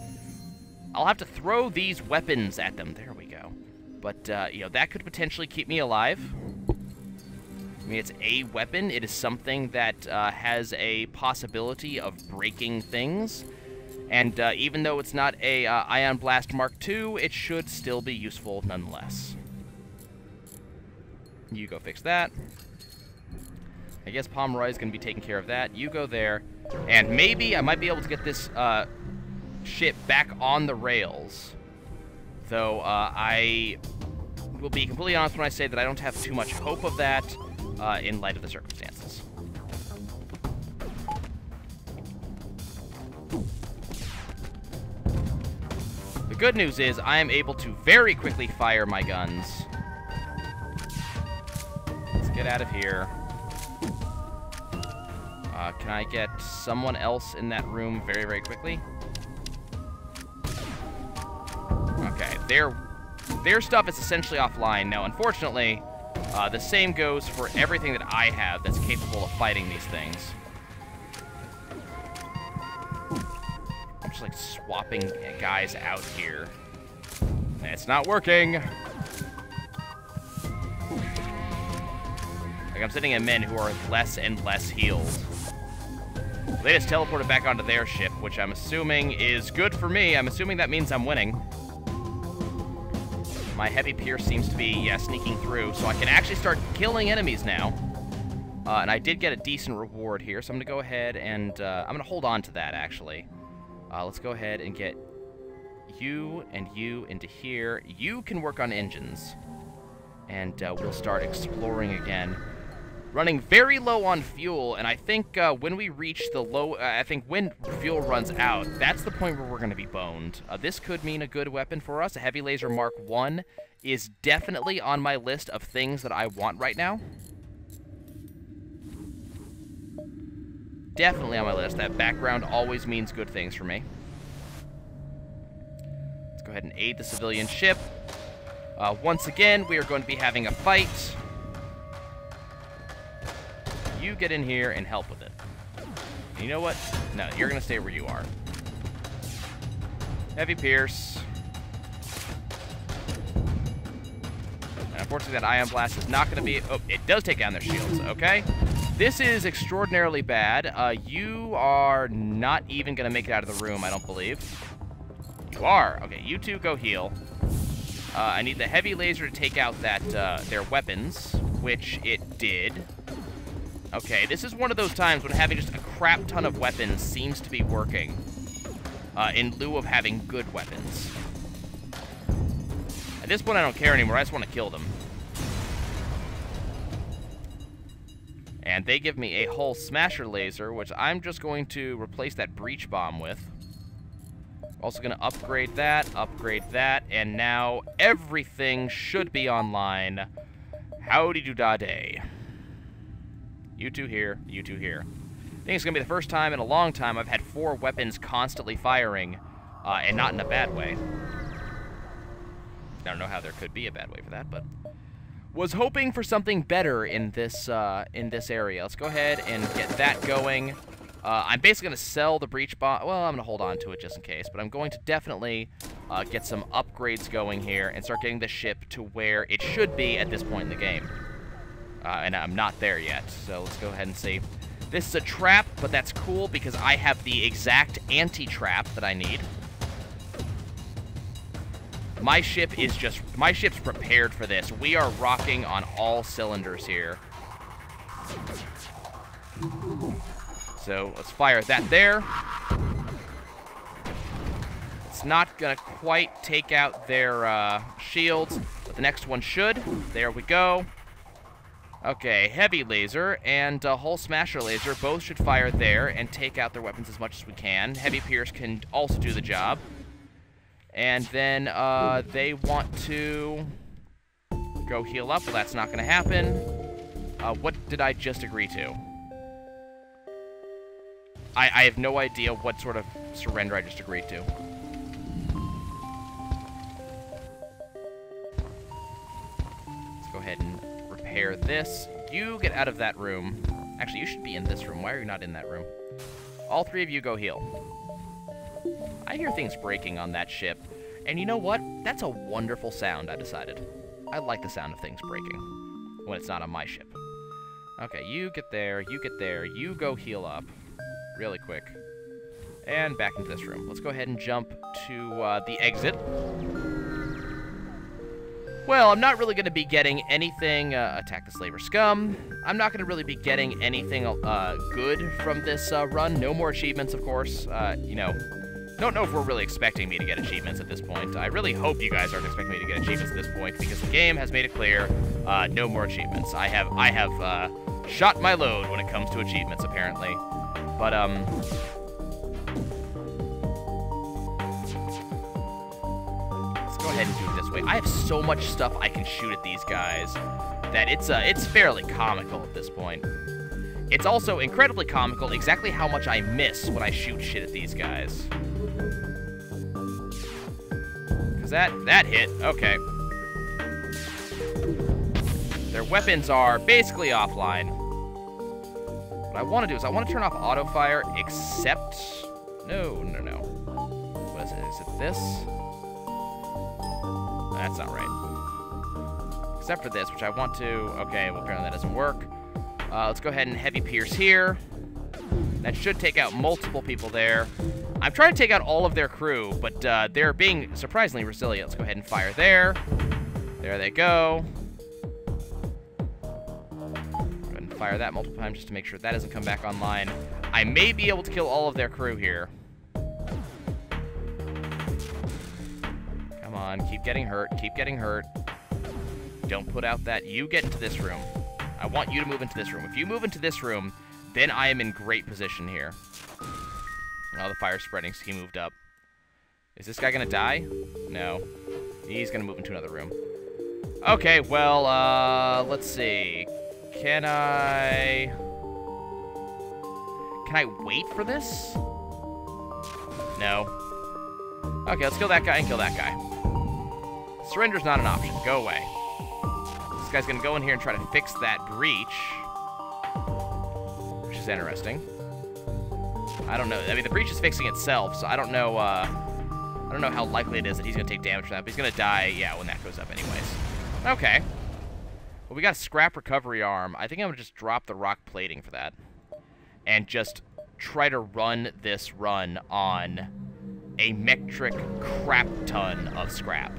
I'll have to throw these weapons at them. There we go. But, you know, that could potentially keep me alive. I mean, it's a weapon. It is something that has a possibility of breaking things. And even though it's not a Ion Blast Mark II, it should still be useful nonetheless. You go fix that. I guess Pomeroy is going to be taking care of that. You go there. And maybe I might be able to get this ship back on the rails. Though I will be completely honest when I say that I don't have too much hope of that. In light of the circumstances. The good news is I am able to very quickly fire my guns. Let's get out of here. Can I get someone else in that room very, very quickly? Okay, their stuff is essentially offline. Now, unfortunately, the same goes for everything that I have that's capable of fighting these things. I'm just, like, swapping guys out here. It's not working. Like, I'm sitting in men who are less and less healed. They just teleported back onto their ship, which I'm assuming is good for me. I'm assuming that means I'm winning. My heavy pierce seems to be, yeah, sneaking through, so I can actually start killing enemies now. And I did get a decent reward here, so I'm going to go ahead and I'm going to hold on to that, actually. Let's go ahead and get you and you into here. You can work on engines. And we'll start exploring again. Running very low on fuel, and I think when we reach the low... I think when fuel runs out, that's the point where we're going to be boned. This could mean a good weapon for us. A Heavy Laser Mark I is definitely on my list of things that I want right now. Definitely on my list. That background always means good things for me. Let's go ahead and aid the civilian ship. Once again, we are going to be having a fight. You get in here and help with it. And you know what? No, you're going to stay where you are. Heavy Pierce. And unfortunately, that Ion Blast is not going to be... Oh, it does take down their shields, okay? This is extraordinarily bad. You are not even going to make it out of the room, I don't believe. You are. Okay, you two go heal. I need the Heavy Laser to take out that their weapons, which it did. Okay, this is one of those times when having just a crap ton of weapons seems to be working, in lieu of having good weapons. At this point, I don't care anymore. I just want to kill them. And they give me a Hull Smasher Laser, which I'm just going to replace that Breach Bomb with. Also going to upgrade that, and now everything should be online. Howdy-do-da-day. You two here, you two here. I think it's going to be the first time in a long time I've had 4 weapons constantly firing, and not in a bad way. I don't know how there could be a bad way for that, but... was hoping for something better in this area. Let's go ahead and get that going. I'm basically going to sell the Breach Bomb. Well, I'm going to hold on to it just in case, but I'm going to definitely get some upgrades going here and start getting the ship to where it should be at this point in the game. And I'm not there yet, so let's go ahead and see. This is a trap, but that's cool because I have the exact anti-trap that I need. My ship's prepared for this. We are rocking on all cylinders here. So let's fire that there. It's not gonna quite take out their shields, but the next one should. There we go. Okay, Heavy Laser and Hull Smasher Laser both should fire there and take out their weapons as much as we can. Heavy Pierce can also do the job. And then they want to go heal up. Well, that's not going to happen. What did I just agree to? I have no idea what sort of surrender I just agreed to. Let's go ahead and repair this. You get out of that room. Actually, you should be in this room. Why are you not in that room? All 3 of you go heal. I hear things breaking on that ship. And you know what? That's a wonderful sound, I decided. I like the sound of things breaking when it's not on my ship. Okay, you get there, you go heal up really quick. And back into this room. Let's go ahead and jump to the exit. Well, I'm not really going to be getting anything... attack the slaver scum. I'm not going to really be getting anything good from this run. No more achievements, of course. You know, don't know if we're really expecting me to get achievements at this point. I really hope you guys aren't expecting me to get achievements at this point, because the game has made it clear, no more achievements. I have shot my load when it comes to achievements, apparently. But, let's go ahead and do it this way. I have so much stuff I can shoot at these guys that it's fairly comical at this point. It's also incredibly comical exactly how much I miss when I shoot shit at these guys. Because that hit. Okay. Their weapons are basically offline. What I want to do is I want to turn off auto fire, except... No. What is it? Is it this? That's not right. Except for this, which I want to... Okay, well, apparently that doesn't work. Let's go ahead and Heavy Pierce here. That should take out multiple people there. I'm trying to take out all of their crew, but they're being surprisingly resilient. Let's go ahead and fire there. There they go. Go ahead and fire that multiple times just to make sure that doesn't come back online. I may be able to kill all of their crew here. Come on, keep getting hurt, keep getting hurt. Don't put out that. You get into this room. I want you to move into this room. If you move into this room, then I am in great position here. Oh, the fire's spreading, so he moved up. Is this guy gonna die? No. He's gonna move into another room. Okay, well, let's see. Can I wait for this? No. Okay, let's kill that guy and kill that guy. Surrender's not an option. Go away. This guy's gonna go in here and try to fix that breach. Which is interesting. I don't know. I mean, the breach is fixing itself, so I don't know how likely it is that he's gonna take damage from that, but he's gonna die, yeah, when that goes up anyways. Okay. Well, we got a scrap recovery arm. I think I'm gonna just drop the rock plating for that. And just try to run this run on a metric crap ton of scrap.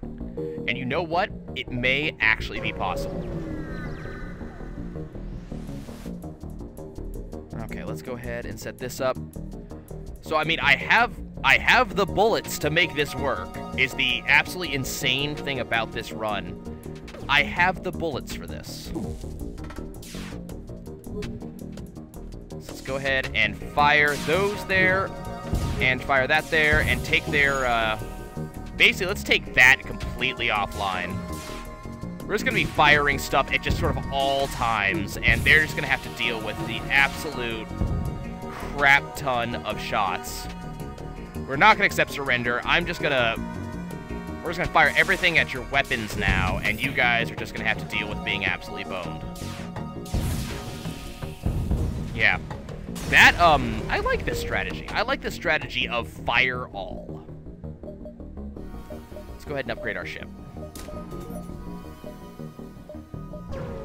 And you know what? It may actually be possible. Okay, let's go ahead and set this up. So, I mean, I have the bullets to make this work, is the absolutely insane thing about this run. I have the bullets for this. So let's go ahead and fire those there, and fire that there, and take their, basically, let's take that completely offline. We're just going to be firing stuff at just sort of all times, and they're just going to have to deal with the absolute crap ton of shots. We're not going to accept surrender. We're just going to fire everything at your weapons now, and you guys are just going to have to deal with being absolutely boned. Yeah. That, I like this strategy. I like the strategy of fire all. Let's go ahead and upgrade our ship.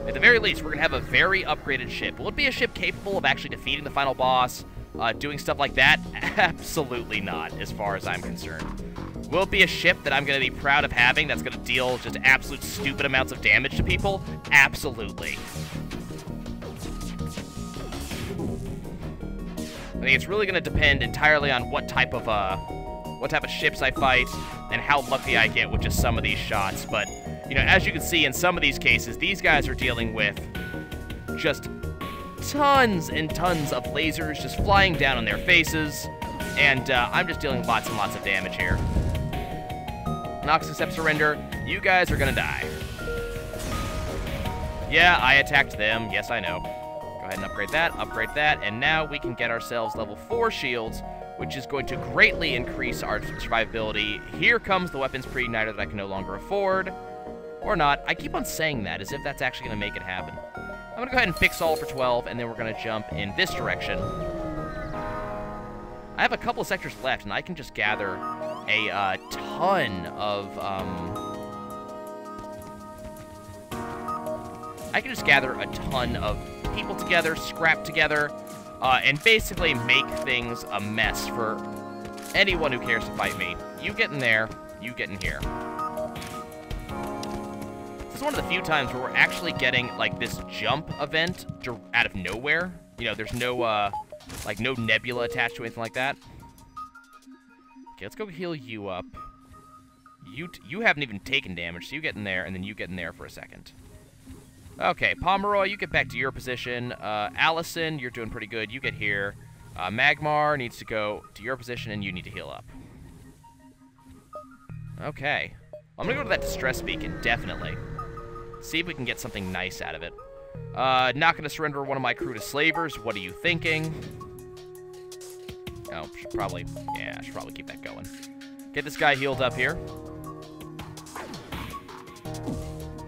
At the very least, we're going to have a very upgraded ship. Will it be a ship capable of actually defeating the final boss, doing stuff like that? Absolutely not, as far as I'm concerned. Will it be a ship that I'm going to be proud of having that's going to deal just absolute stupid amounts of damage to people? Absolutely. I think it's really going to depend entirely on what type of ships I fight and how lucky I get with just some of these shots, but you know, as you can see in some of these cases, these guys are dealing with just tons and tons of lasers just flying down on their faces, and I'm just dealing lots and lots of damage here. Nox accepts surrender. You guys are gonna die. Yeah, I attacked them. Yes, I know. Go ahead and upgrade that, and now we can get ourselves level 4 shields, which is going to greatly increase our survivability. Here comes the weapons pre-igniter that I can no longer afford. Or not. I keep on saying that as if that's actually going to make it happen. I'm going to go ahead and fix all for 12, and then we're going to jump in this direction. I have a couple of sectors left, and I can just gather a ton of, I can just gather a ton of people together, scrap together, and basically make things a mess for anyone who cares to fight me. You get in there, you get in here. This is one of the few times where we're actually getting, like, this jump event out of nowhere. You know, there's no, like, no nebula attached to anything like that. Okay, let's go heal you up. You haven't even taken damage, so you get in there, and then you get in there for a second. Okay, Pomeroy, you get back to your position. Allison, you're doing pretty good. You get here. Magmar needs to go to your position, and you need to heal up. Okay. I'm going to go to that distress beacon, definitely. See if we can get something nice out of it. Not going to surrender one of my crew to slavers. What are you thinking? Oh, should probably keep that going. Get this guy healed up here.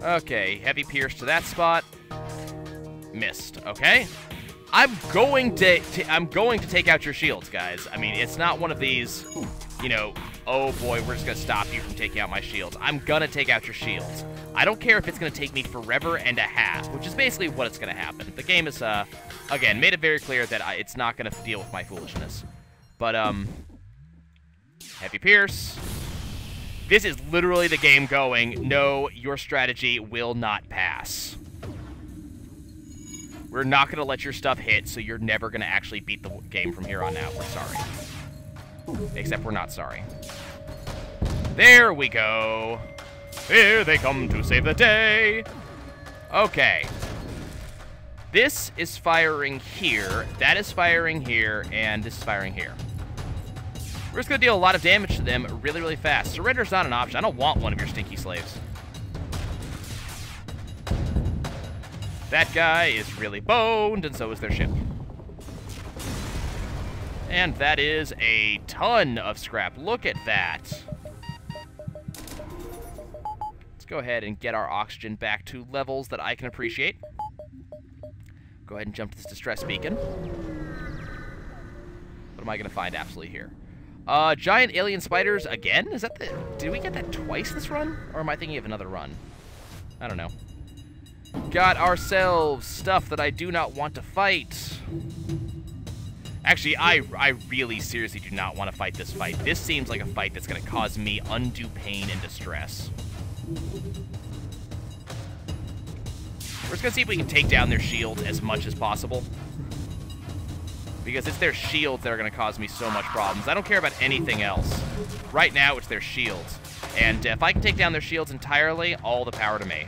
Okay, heavy pierce to that spot. Missed. Okay. I'm going to take out your shields, guys. I mean, it's not one of these, you know, oh boy, we're just going to stop you from taking out my shields. I'm going to take out your shields. I don't care if it's going to take me forever and a half, which is basically what it's going to happen. The game is, again, made it very clear that it's not going to deal with my foolishness. But, heavy pierce. This is literally the game going, no, your strategy will not pass. We're not going to let your stuff hit, so you're never going to actually beat the game from here on out. We're sorry. Except we're not sorry. There we go. Here they come to save the day. Okay. This is firing here, that is firing here, and this is firing here. We're just going to deal a lot of damage to them really, really fast. Surrender's not an option. I don't want one of your stinky slaves. That guy is really boned, and so is their ship. And that is a ton of scrap. Look at that. Let's go ahead and get our oxygen back to levels that I can appreciate. Go ahead and jump to this distress beacon. What am I going to find absolutely here? Giant alien spiders again? Is that the... Did we get that twice this run? Or am I thinking of another run? I don't know. Got ourselves stuff that I do not want to fight. Actually, I really seriously do not want to fight this fight. This seems like a fight that's going to cause me undue pain and distress. We're just going to see if we can take down their shields as much as possible. Because it's their shields that are going to cause me so much problems. I don't care about anything else. Right now, it's their shields. And if I can take down their shields entirely, all the power to me.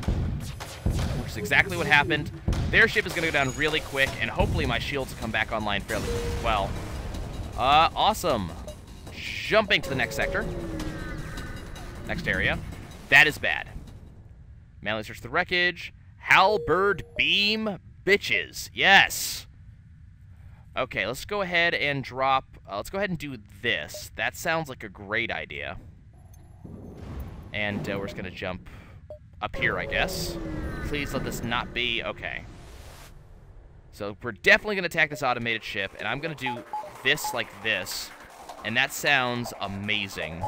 Which is exactly what happened. Their ship is going to go down really quick, and hopefully my shields will come back online fairly quick as well. Awesome. Jumping to the next sector. Next area. That is bad. Manually search the wreckage. Halberd beam bitches. Yes. Okay, let's go ahead and drop... let's go ahead and do this. That sounds like a great idea. And we're just going to jump up here, I guess. Please let this not be... Okay. So we're definitely going to attack this automated ship, and I'm going to do this like this. And that sounds amazing.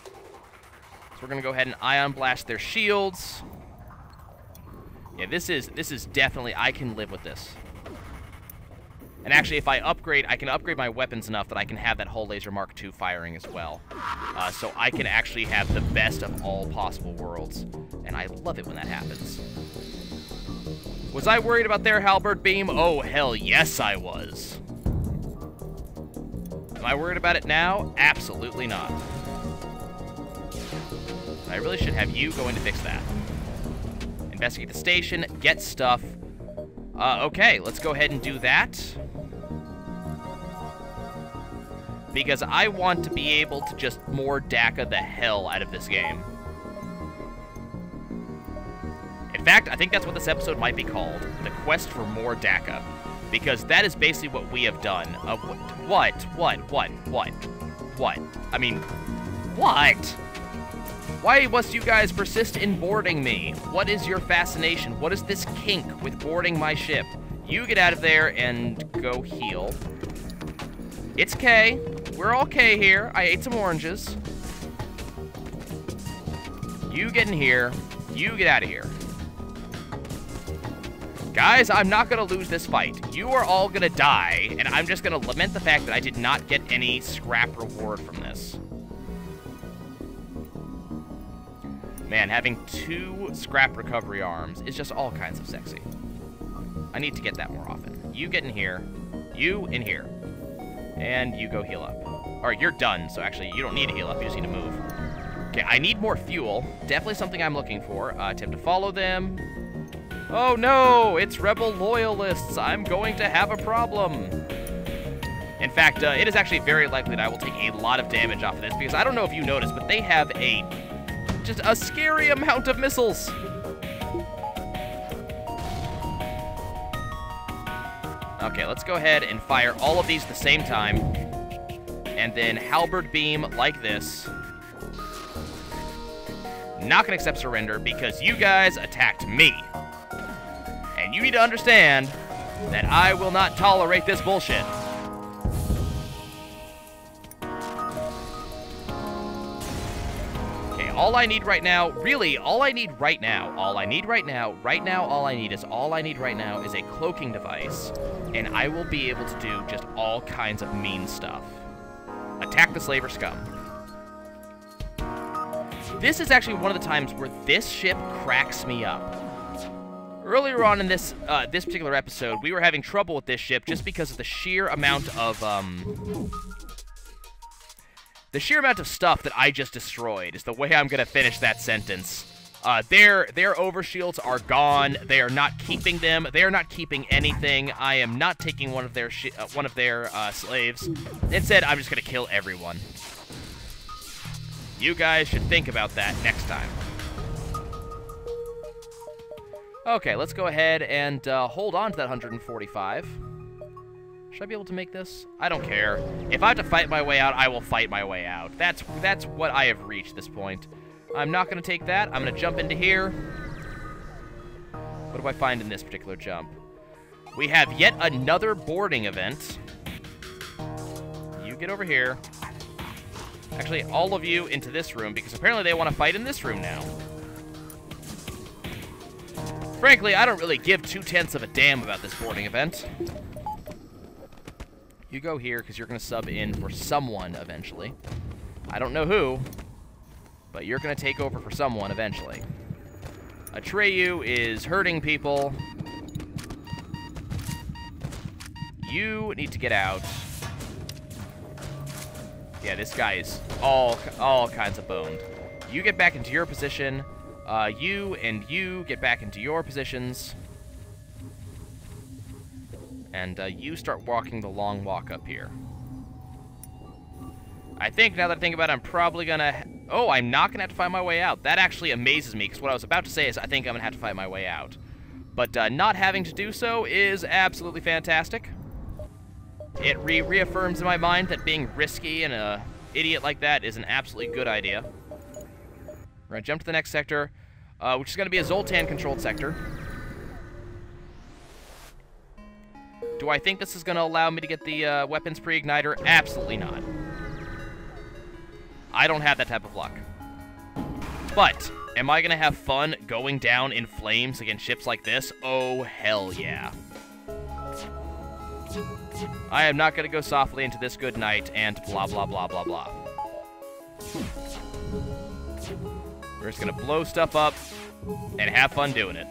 So we're going to go ahead and ion blast their shields. Yeah, this is definitely... I can live with this. And actually, if I upgrade, I can upgrade my weapons enough that I can have that hull laser Mark II firing as well. So I can actually have the best of all possible worlds. And I love it when that happens. Was I worried about their halberd beam? Oh, hell yes, I was. Am I worried about it now? Absolutely not. I really should have you going to fix that. Investigate the station, get stuff. Okay, let's go ahead and do that. Because I want to be able to just more DACA the hell out of this game. In fact, I think that's what this episode might be called. The Quest for More DACA. Because that is basically what we have done. What? I mean, what? Why must you guys persist in boarding me? What is your fascination? What is this kink with boarding my ship? You get out of there and go heal. It's okay. We're okay here. I ate some oranges. You get in here. You get out of here. Guys, I'm not going to lose this fight. You are all going to die, and I'm just going to lament the fact that I did not get any scrap reward from this. Man, having 2 scrap recovery arms is just all kinds of sexy. I need to get that more often. You get in here. You in here. And you go heal up. Or you're done, so actually you don't need to heal up, you just need to move. Okay, I need more fuel. Definitely something I'm looking for. Attempt to follow them. Oh no, it's rebel loyalists. I'm going to have a problem. In fact, it is actually very likely that I will take a lot of damage off of this, because I don't know if you noticed, but they have just a scary amount of missiles. Okay, let's go ahead and fire all of these at the same time. And then halberd beam like this. Not gonna accept surrender because you guys attacked me. And you need to understand that I will not tolerate this bullshit. Okay, all I need right now, really, all I need right now is a cloaking device, and I will be able to do just all kinds of mean stuff. Attack the slaver scum. This is actually one of the times where this ship cracks me up. Earlier on in this this particular episode, we were having trouble with this ship just because of the sheer amount of stuff that I just destroyed. Is the way I'm gonna finish that sentence. Their overshields are gone. They are not keeping them. They are not keeping anything. I am not taking one of their slaves. Instead, I'm just gonna kill everyone. You guys should think about that next time. Okay, let's go ahead and hold on to that 145. Should I be able to make this? I don't care. If I have to fight my way out, I will fight my way out. That's what I have reached this point. I'm not going to take that. I'm going to jump into here. What do I find in this particular jump? We have yet another boarding event. You get over here. Actually, all of you into this room, because apparently they want to fight in this room now. Frankly, I don't really give 2/10 of a damn about this boarding event. You go here, because you're going to sub in for someone eventually. I don't know who, but you're going to take over for someone eventually. Atreyu is hurting people. You need to get out. Yeah, this guy is all kinds of boned. You get back into your position. You and you get back into your positions. And you start walking the long walk up here. I think, now that I think about it, I'm probably going to... Oh, I'm not going to have to find my way out. That actually amazes me, because what I was about to say is I think I'm going to have to find my way out. But not having to do so is absolutely fantastic. It reaffirms in my mind that being risky and an idiot like that is an absolutely good idea. We're going to jump to the next sector, which is going to be a Zoltan-controlled sector. Do I think this is going to allow me to get the weapons pre-igniter? Absolutely not. I don't have that type of luck. But, am I going to have fun going down in flames against ships like this? Oh, hell yeah. I am not going to go softly into this good night and blah, blah, blah, blah, blah. We're just going to blow stuff up and have fun doing it.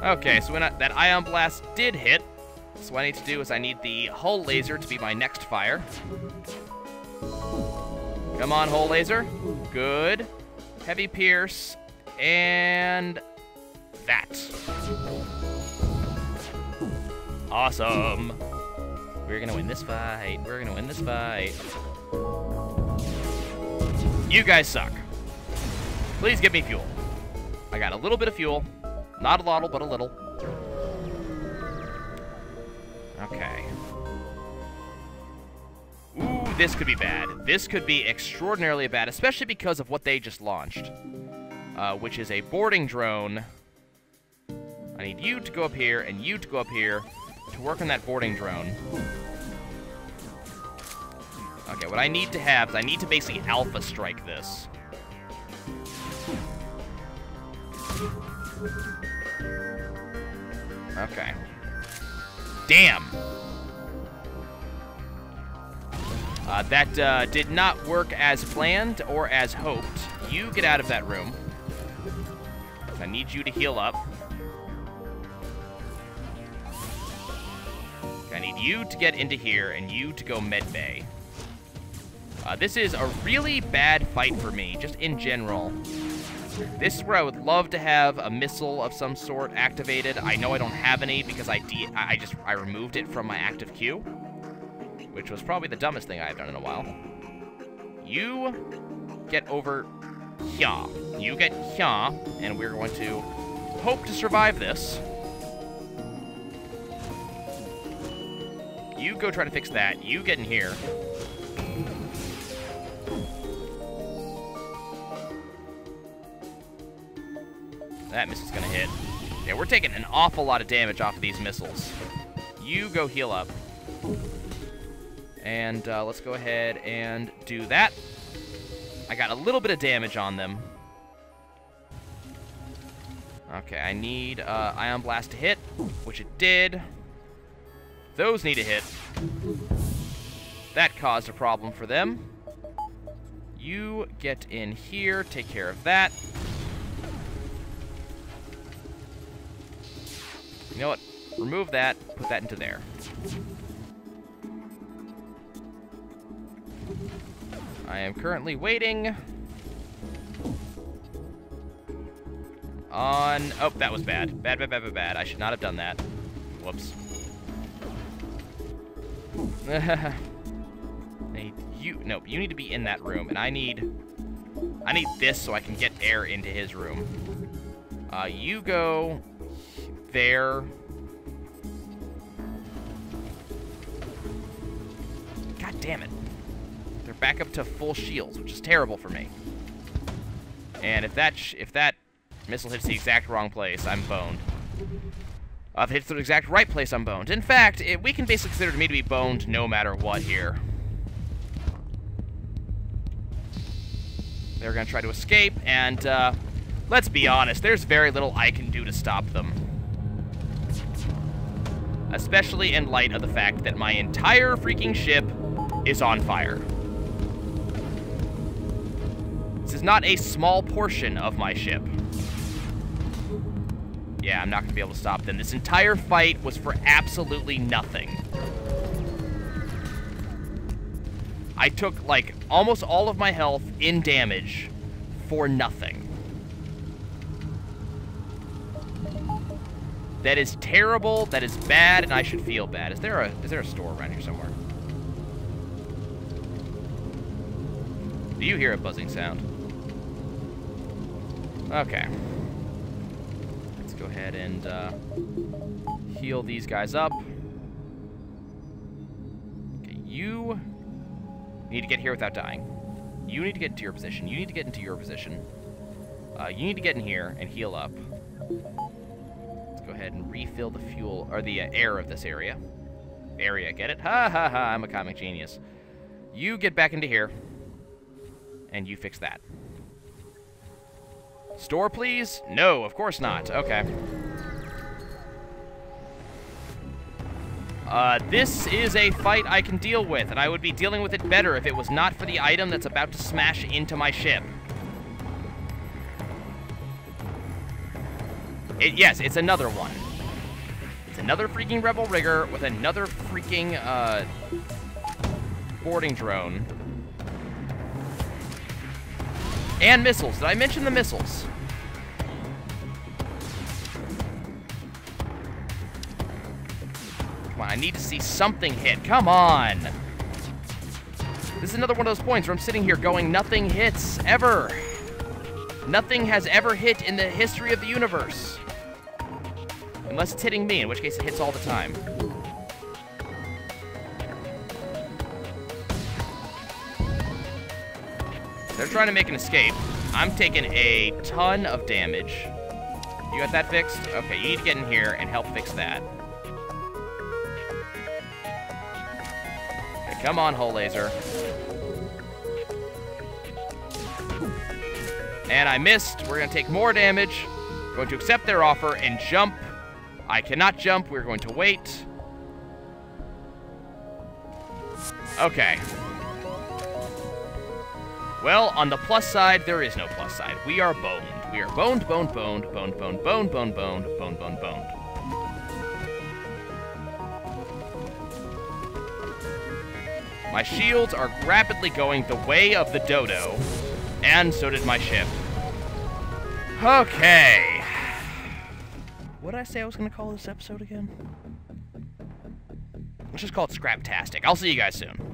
Okay, so that Ion Blast did hit. So what I need to do is I need the hull laser to be my next fire. Come on, hull laser. Good. Heavy pierce. And that. Awesome. We're gonna win this fight. We're gonna win this fight. You guys suck. Please give me fuel. I got a little bit of fuel. Not a lot, but a little. Okay. Ooh, this could be bad. This could be extraordinarily bad, especially because of what they just launched. Which is a boarding drone. I need you to go up here, and you to go up here to work on that boarding drone. Okay, what I need to have is I need to basically alpha strike this. Okay. Damn! That did not work as planned or as hoped. You get out of that room. I need you to heal up. I need you to get into here and you to go medbay. This is a really bad fight for me, just in general. This is where I would love to have a missile of some sort activated. I know I don't have any because I removed it from my active queue, which was probably the dumbest thing I've done in a while. You get over here. You get here, and we're going to hope to survive this. You go try to fix that. You get in here. That missile's gonna hit. Yeah, we're taking an awful lot of damage off of these missiles. You go heal up. And let's go ahead and do that. I got a little bit of damage on them. Okay, I need Ion Blast to hit, which it did. Those need a hit. That caused a problem for them. You get in here, take care of that. You know what? Remove that, put that into there. I am currently waiting on... Oh, that was bad. Bad. I should not have done that. Whoops. Nope, you need to be in that room, and I need this so I can get air into his room. You go there. God damn it. They're back up to full shields, which is terrible for me. And if that missile hits the exact wrong place, I'm boned. If it hits the exact right place, I'm boned. In fact, we can basically consider me to be boned no matter what here. They're going to try to escape, and let's be honest, there's very little I can do to stop them. Especially in light of the fact that my entire freaking ship is on fire. This is not a small portion of my ship. Yeah, I'm not going to be able to stop them. This entire fight was for absolutely nothing. I took, like, almost all of my health in damage for nothing. That is terrible, that is bad, and I should feel bad. Is there a store around here somewhere? Do you hear a buzzing sound? Okay. Let's go ahead and heal these guys up. Okay, you need to get here without dying. You need to get into your position. You need to get into your position. You need to get in here and heal up. Let's go ahead and refill the fuel, or the air of this area. Get it? Ha ha ha, I'm a comic genius. You get back into here, and you fix that. Store, please? No, of course not. Okay. This is a fight I can deal with, and I would be dealing with it better if it was not for the item that's about to smash into my ship. Yes, it's another one. It's another freaking Rebel Rigger with another freaking, boarding drone. And missiles. Did I mention the missiles? Come on, I need to see something hit. Come on! This is another one of those points where I'm sitting here going, nothing hits, ever. Nothing has ever hit in the history of the universe. Unless it's hitting me, in which case it hits all the time. They're trying to make an escape. I'm taking a ton of damage. You got that fixed? Okay, you need to get in here and help fix that. Okay, come on, hull laser. And I missed. We're going to take more damage. Going to accept their offer and jump. I cannot jump. We're going to wait. Okay. Well, on the plus side, there is no plus side. We are boned. We are boned, boned, boned, boned, boned, boned, boned, boned, boned, boned, boned. My shields are rapidly going the way of the dodo, and so did my ship. Okay. What did I say I was going to call this episode again? Let's just call it Scraptastic. I'll see you guys soon.